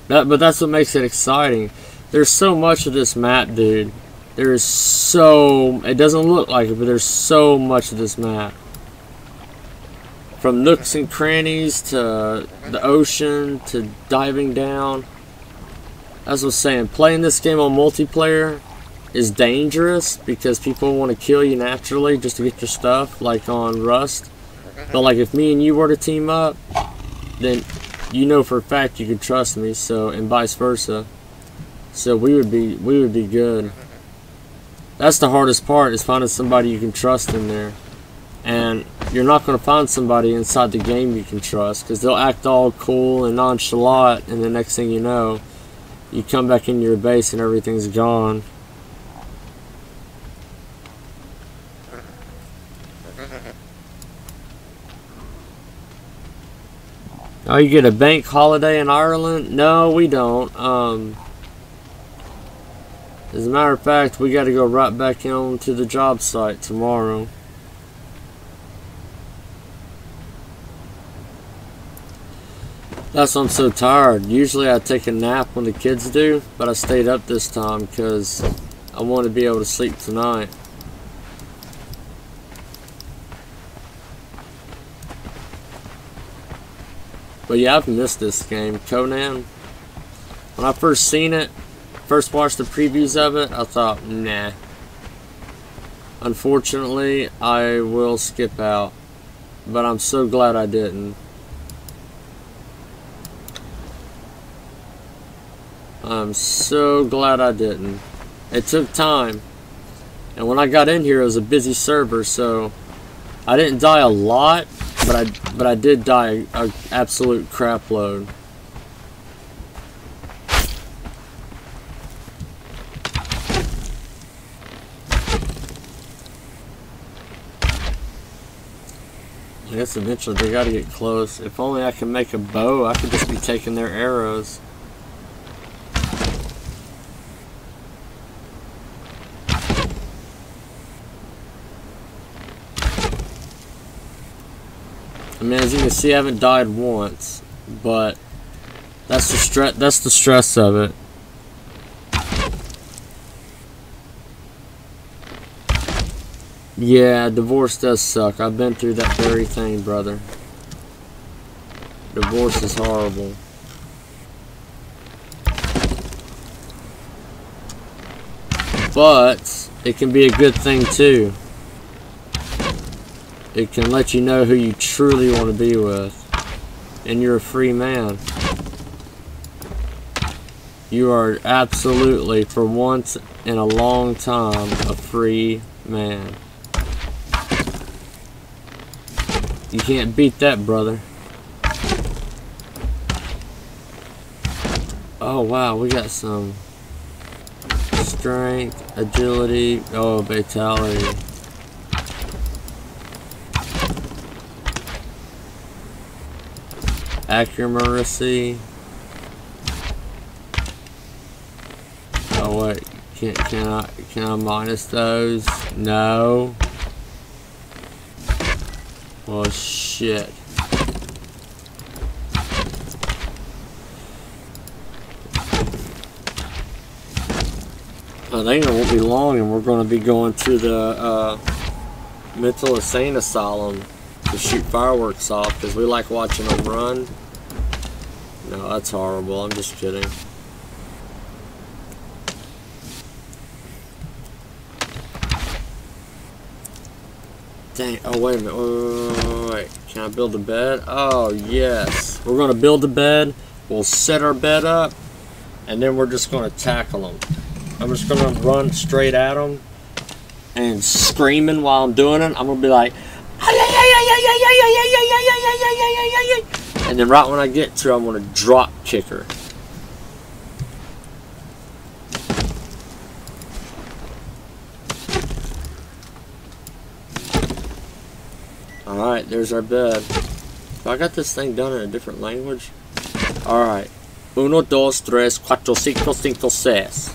Speaker 1: that's what makes it exciting. There's so much of this map, dude. There is so... It doesn't look like it, but there's so much of this map. From nooks and crannies to the ocean to diving down. As I was saying, playing this game on multiplayer is dangerous because people want to kill you naturally just to get your stuff, like on Rust. But like if me and you were to team up, then you know for a fact you could trust me, so, and vice versa. So we would be good. That's the hardest part, is finding somebody you can trust in there. And you're not going to find somebody inside the game you can trust, because they'll act all cool and nonchalant, and the next thing you know, you come back into your base and everything's gone. Oh, you get a bank holiday in Ireland? No, we don't. As a matter of fact, we got to go right back on to the job site tomorrow. That's why I'm so tired. Usually I take a nap when the kids do, but I stayed up this time because I want to be able to sleep tonight. But yeah, I've missed this game, Conan. When I first seen it, first watched the previews of it, I thought, nah. Unfortunately, I will skip out. But I'm so glad I didn't. I'm so glad I didn't. It took time. And when I got in here, it was a busy server, so I didn't die a lot. But I did die an absolute crap load. I guess eventually they gotta get close. If only I can make a bow, I could just be taking their arrows. I mean, as you can see, I haven't died once, but that's the stress. That's the stress of it. Yeah, divorce does suck. I've been through that very thing, brother. Divorce is horrible. But it can be a good thing too. It can let you know who you truly want to be with. And you're a free man. You are absolutely, for once in a long time, a free man. You can't beat that, brother. Oh wow, we got some strength, agility, oh, vitality. Accuracy. Oh wait, can I minus those? No. Oh shit. I think it won't be long, and we're going to be going to the mental insane asylum to shoot fireworks off because we like watching them run. No, that's horrible. I'm just kidding. Dang. Oh, wait a minute. Wait. Can I build a bed? Oh, yes. We're going to build a bed. We'll set our bed up, and then we're just going to tackle them. I'm just going to run straight at them and screaming while I'm doing it. I'm going to be like, and then right when I get to her, I'm going to drop kick her. Alright, there's our bed. So I got this thing done in a different language. Alright. 1, 2, 3, 4, 5, 5, 6.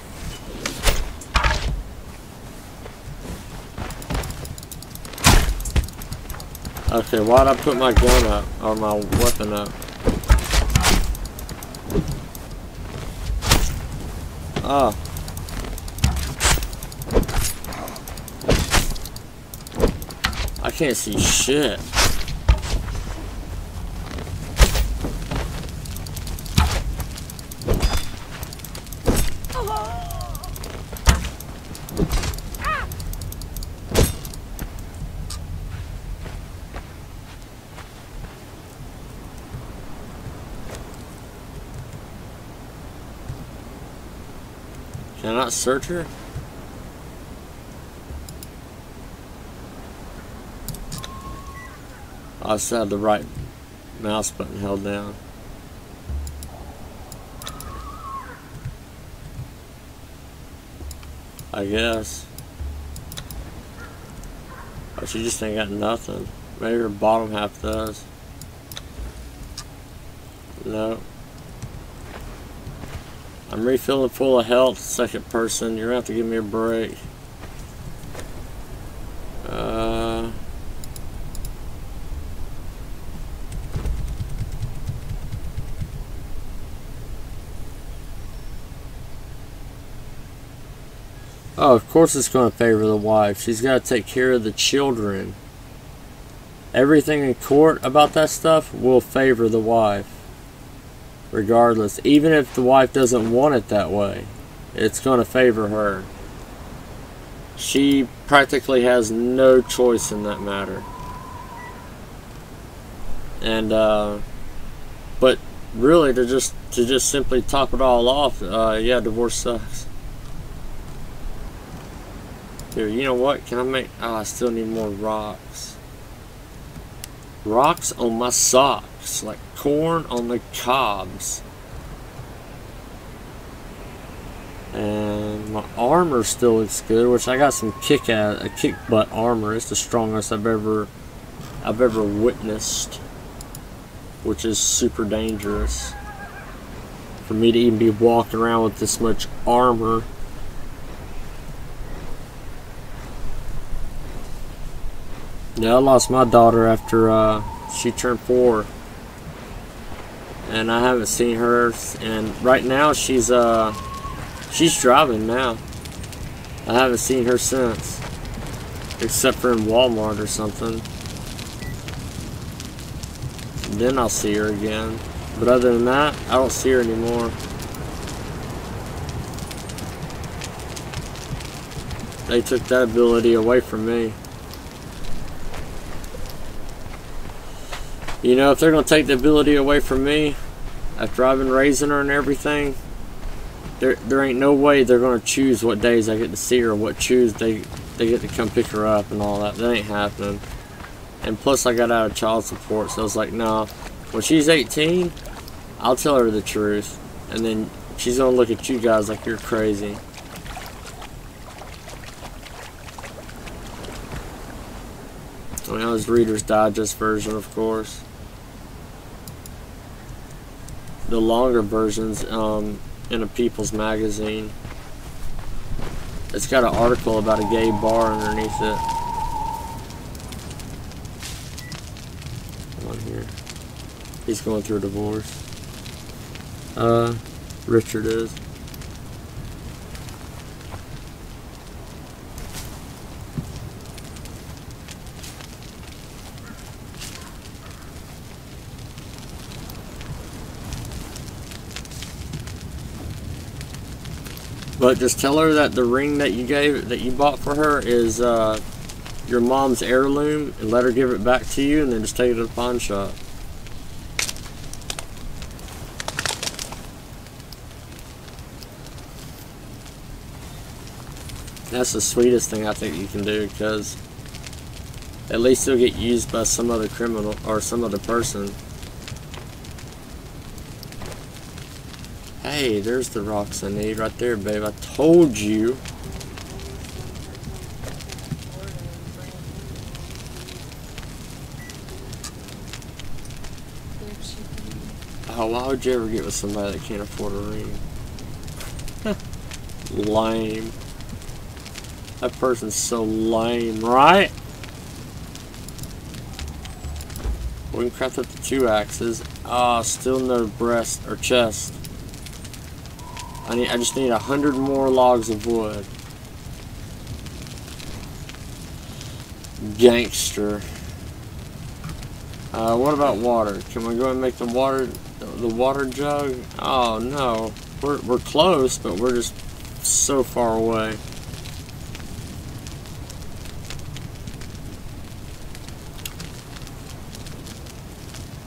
Speaker 1: Okay, why'd I put my gun up, or my weapon up? Oh. I can't see shit. not search her? I still have the right mouse button held down. I guess. Oh, she just ain't got nothing. Maybe her bottom half does. No. I'm refilling full of health, second person. You're gonna have to give me a break. Oh, of course it's going to favor the wife. She's got to take care of the children. Everything in court about that stuff will favor the wife. Regardless. Even if the wife doesn't want it that way, it's going to favor her. She practically has no choice in that matter. And, but really to just simply top it all off, yeah, divorce sucks. Here, you know what? Can I make... Oh, I still need more rocks. Rocks on my socks. Like corn on the cobs. And my armor still looks good, which I got some kick butt armor. It's the strongest I've ever witnessed. Which is super dangerous. For me to even be walking around with this much armor. Yeah, I lost my daughter after she turned 4, and I haven't seen her. And right now she's driving now. I haven't seen her since, except for in Walmart or something. And then I'll see her again. But other than that, I don't see her anymore. They took that ability away from me. You know, if they're going to take the ability away from me, after I've been raising her and everything, there ain't no way they're going to choose what days I get to see her, what choose they get to come pick her up and all that. That ain't happening. And plus I got out of child support, so I was like, nah, when she's 18, I'll tell her the truth. And then she's going to look at you guys like you're crazy. I mean, that was Reader's Digest version, of course. The longer versions in a People's Magazine. It's got an article about a gay bar underneath it. Come on here. He's going through a divorce. Richard is. But just tell her that the ring that you bought for her is your mom's heirloom, and let her give it back to you, and then just take it to the pawn shop. That's the sweetest thing I think you can do, because at least it'll get used by some other criminal or some other person. Hey, there's the rocks I need right there, babe. I told you. Oh, why would you ever get with somebody that can't afford a ring? Lame. That person's so lame, right? We can craft up to 2 axes. Ah, still no breast or chest. I just need 100 more logs of wood. Gangster. What about water? Can we go and make the water jug? Oh no, we're close, but we're just so far away.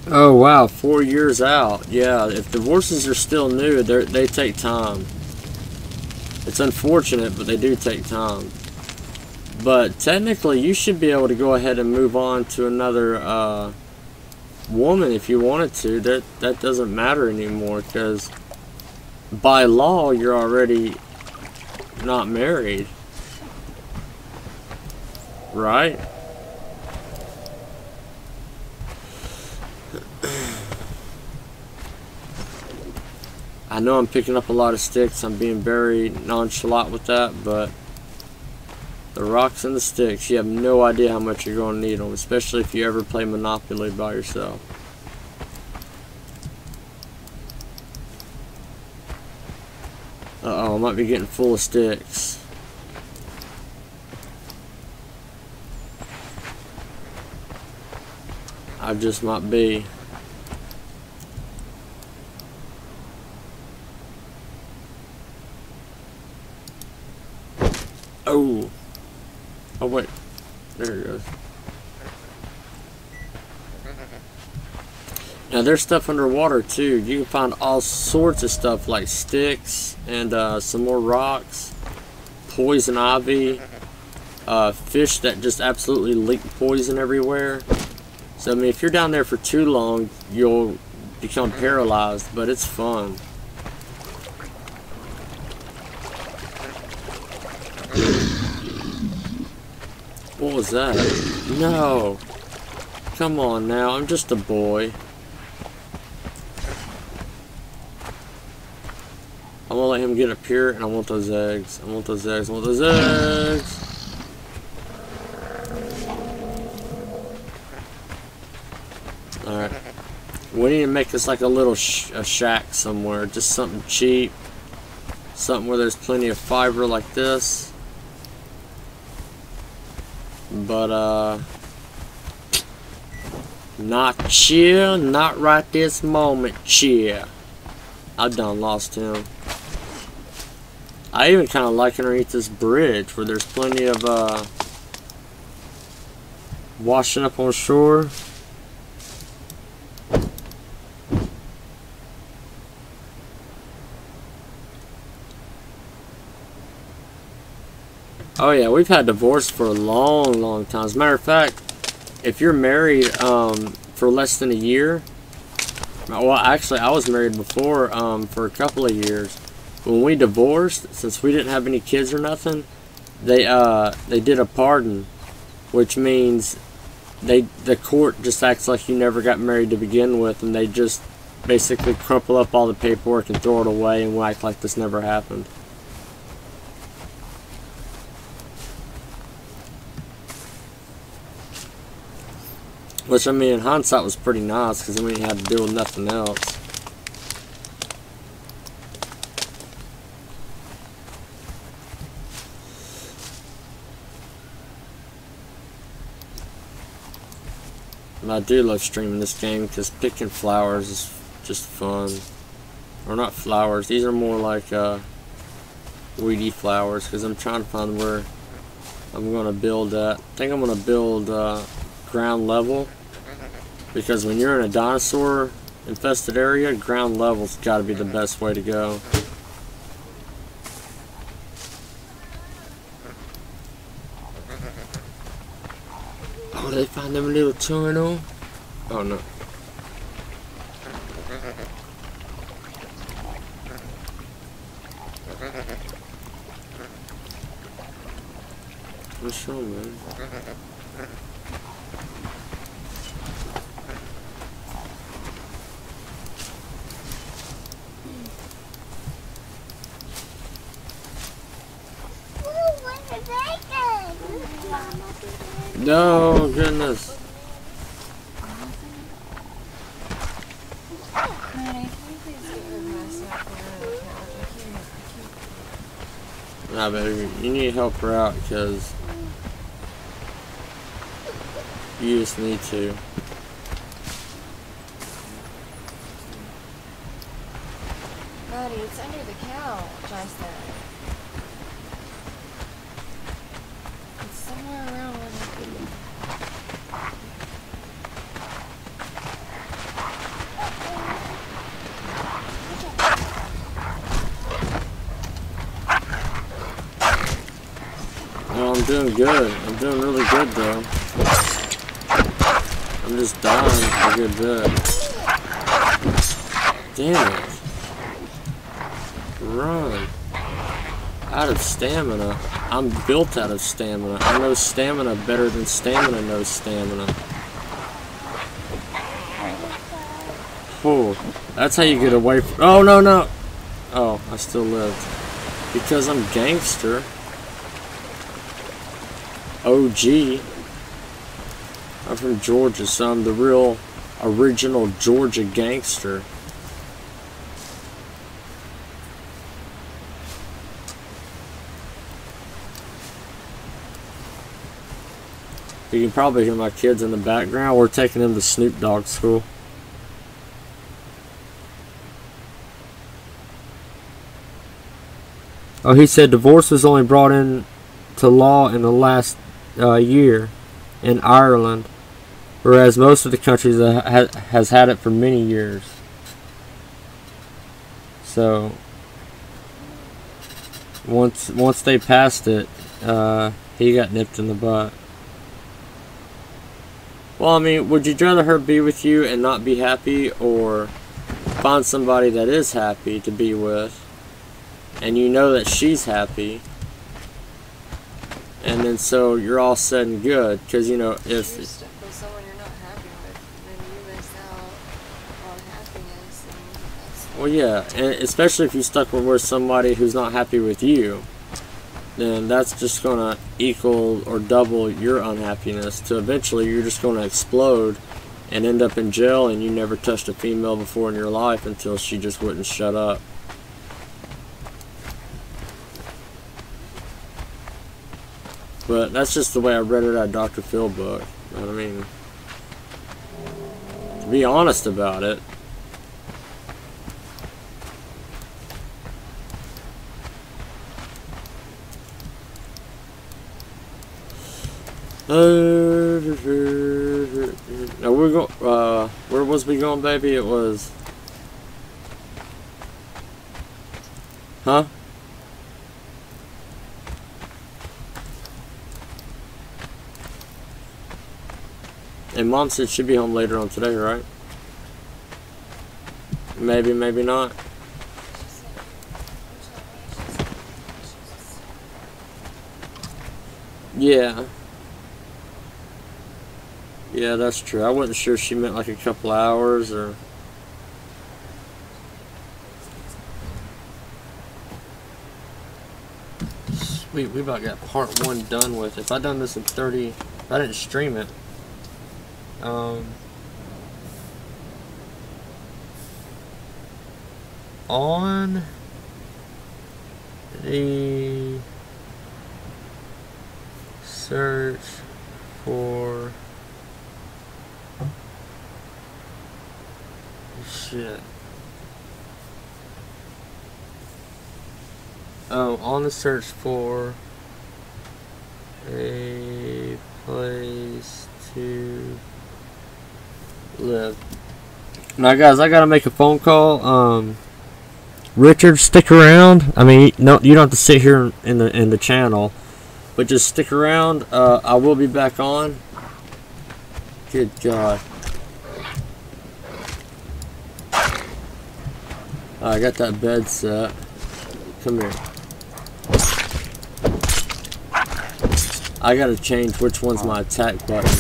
Speaker 1: Oh wow, 4 years out. Yeah, if divorces are still new, they take time. It's unfortunate, but they do take time. But technically, you should be able to go ahead and move on to another woman if you wanted to. That doesn't matter anymore, because by law, you're already not married. Right? I know I'm picking up a lot of sticks. I'm being very nonchalant with that, but the rocks and the sticks, you have no idea how much you're going to need them, especially if you ever play Monopoly by yourself. Uh-oh, I might be getting full of sticks. I just might be. Oh. Oh, wait. There it goes. Now, there's stuff underwater, too. You can find all sorts of stuff, like sticks and some more rocks, poison ivy, fish that just absolutely leak poison everywhere. So, I mean, if you're down there for too long, you'll become paralyzed, but it's fun. What was that? No! Come on now, I'm just a boy. I'm gonna let him get up here, and I want those eggs. I want those eggs. I want those eggs! Alright. We need to make this like a little a shack somewhere. Just something cheap. Something where there's plenty of fiber like this. But, not chill, not right this moment, chill. I done lost him. I even kind of like underneath this bridge where there's plenty of, washing up on shore. Oh yeah, we've had divorce for a long time. As a matter of fact, if you're married for less than a year, well, actually, I was married before for a couple of years. When we divorced, since we didn't have any kids or nothing, they did a pardon, which means the court just acts like you never got married to begin with, and they just basically crumple up all the paperwork and throw it away and act like this never happened. Which, I mean, in hindsight was pretty nice, because then we had to deal with nothing else. And I do love streaming this game, because picking flowers is just fun. Or not flowers, these are more like weedy flowers, because I'm trying to find where I'm going to build at. I think I'm going to build ground level, because when you're in a dinosaur infested area, ground level's got to be the best way to go. Oh, they find them little tunnel? Oh no. What's wrong, man? No, goodness. Nah, baby, you need to help her out, because you just need to.
Speaker 5: Buddy, it's under the couch, I said. It's somewhere around where they could be.
Speaker 1: Well, I'm doing good. I'm doing really good, though. I'm just dying a good bit. Damn it. Run. Out of stamina. I'm built out of stamina. I know stamina better than stamina knows stamina. Oh, that's how you get away from... Oh, no, no. Oh, I still lived. Because I'm gangster. OG. I'm from Georgia, so I'm the real original Georgia gangster. You can probably hear my kids in the background. We're taking them to Snoop Dogg school. Oh, he said divorce was only brought into law in the last year in Ireland, whereas most of the countries has had it for many years. So once they passed it, he got nipped in the butt. Well, I mean, would you rather her be with you and not be happy, or find somebody that is happy to be with, and you know that she's happy, and then so you're all said and good? Because, you know, if
Speaker 5: you're stuck with someone you're not happy with, then you miss out on happiness, and that's...
Speaker 1: Well, yeah, and especially if you're stuck with somebody who's not happy with you, then that's just gonna equal or double your unhappiness, to eventually you're just gonna explode and end up in jail, and you never touched a female before in your life until she just wouldn't shut up. But that's just the way I read it at Dr. Phil book. You know what I mean? To be honest about it. Now we're going. Where was we going, baby? It was. Huh? And Mom said she'd be home later on today, right? Maybe, maybe not. Yeah. Yeah, that's true. I wasn't sure she meant like a couple hours or... Sweet, we about got part 1 done with. If I done this in 30... If I didn't stream it... on the search for shit. Oh, on the search for a place to live. Now, guys, I gotta make a phone call. Richard, stick around. I mean, no, you don't have to sit here in the channel, but just stick around. I will be back on. Good God. I got that bed set. Come here. I gotta change which one's my attack button.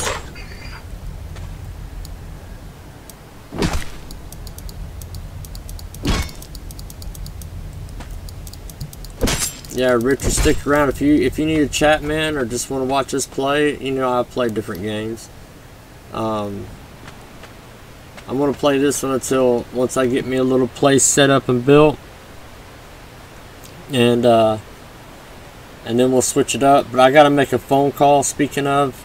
Speaker 1: Yeah, Richard, stick around if you need a chat, man, or just want to watch us play. You know, I play different games. I'm gonna play this one until once I get me a little place set up and built, and then we'll switch it up. But I gotta make a phone call. Speaking of,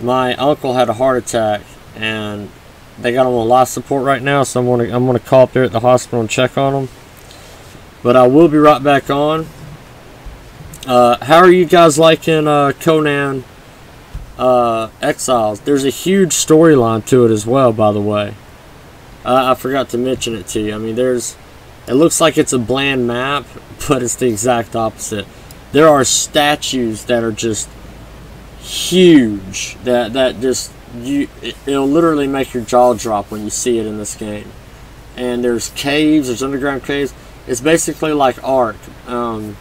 Speaker 1: my uncle had a heart attack, and they got him on life support right now. So I'm gonna call up there at the hospital and check on him. But I will be right back on. How are you guys liking Conan Exiles? There's a huge storyline to it as well, by the way. I forgot to mention it to you. I mean, it looks like it's a bland map, but it's the exact opposite. there are statues that are just huge, that just it'll literally make your jaw drop when you see it in this game. And there's caves, there's underground caves. It's basically like Ark. And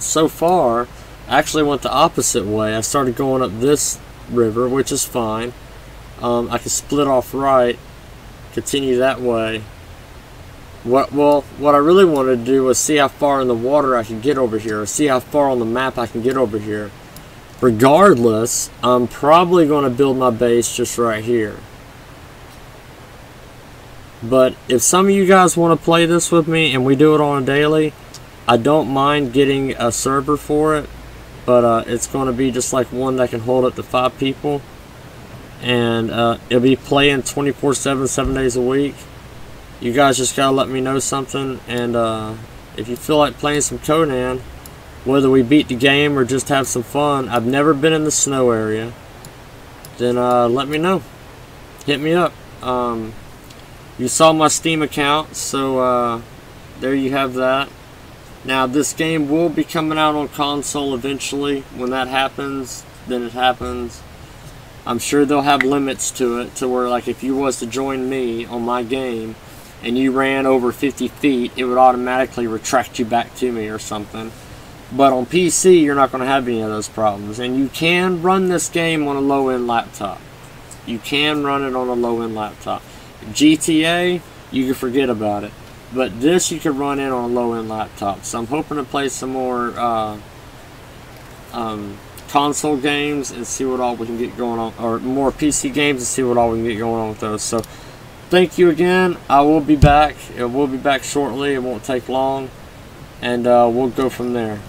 Speaker 1: so far, I actually went the opposite way. I started going up this river, which is fine. I can split off right, continue that way. What I really wanted to do was see how far in the water I can get over here, or see how far on the map I can get over here. Regardless, I'm probably going to build my base just right here. But if some of you guys want to play this with me and we do it on a daily, I don't mind getting a server for it. But it's going to be just like one that can hold up to 5 people. And it'll be playing 24/7, 7 days a week. You guys just gotta let me know something. And if you feel like playing some Conan, whether we beat the game or just have some fun, I've never been in the snow area, then let me know. Hit me up. You saw my Steam account, so there you have that. Now this game will be coming out on console eventually. When that happens, then it happens. I'm sure they'll have limits to it, to where like if you was to join me on my game and you ran over 50 feet, it would automatically retract you back to me or something. But on PC, you're not going to have any of those problems. And you can run this game on a low-end laptop. You can run it on a low-end laptop. GTA, you can forget about it. But this you can run in on a low-end laptop. So I'm hoping to play some more console games and see what all we can get going on, or more PC games and see what all we can get going on with those. So thank you again. I will be back. It will be back shortly. It won't take long, and we'll go from there.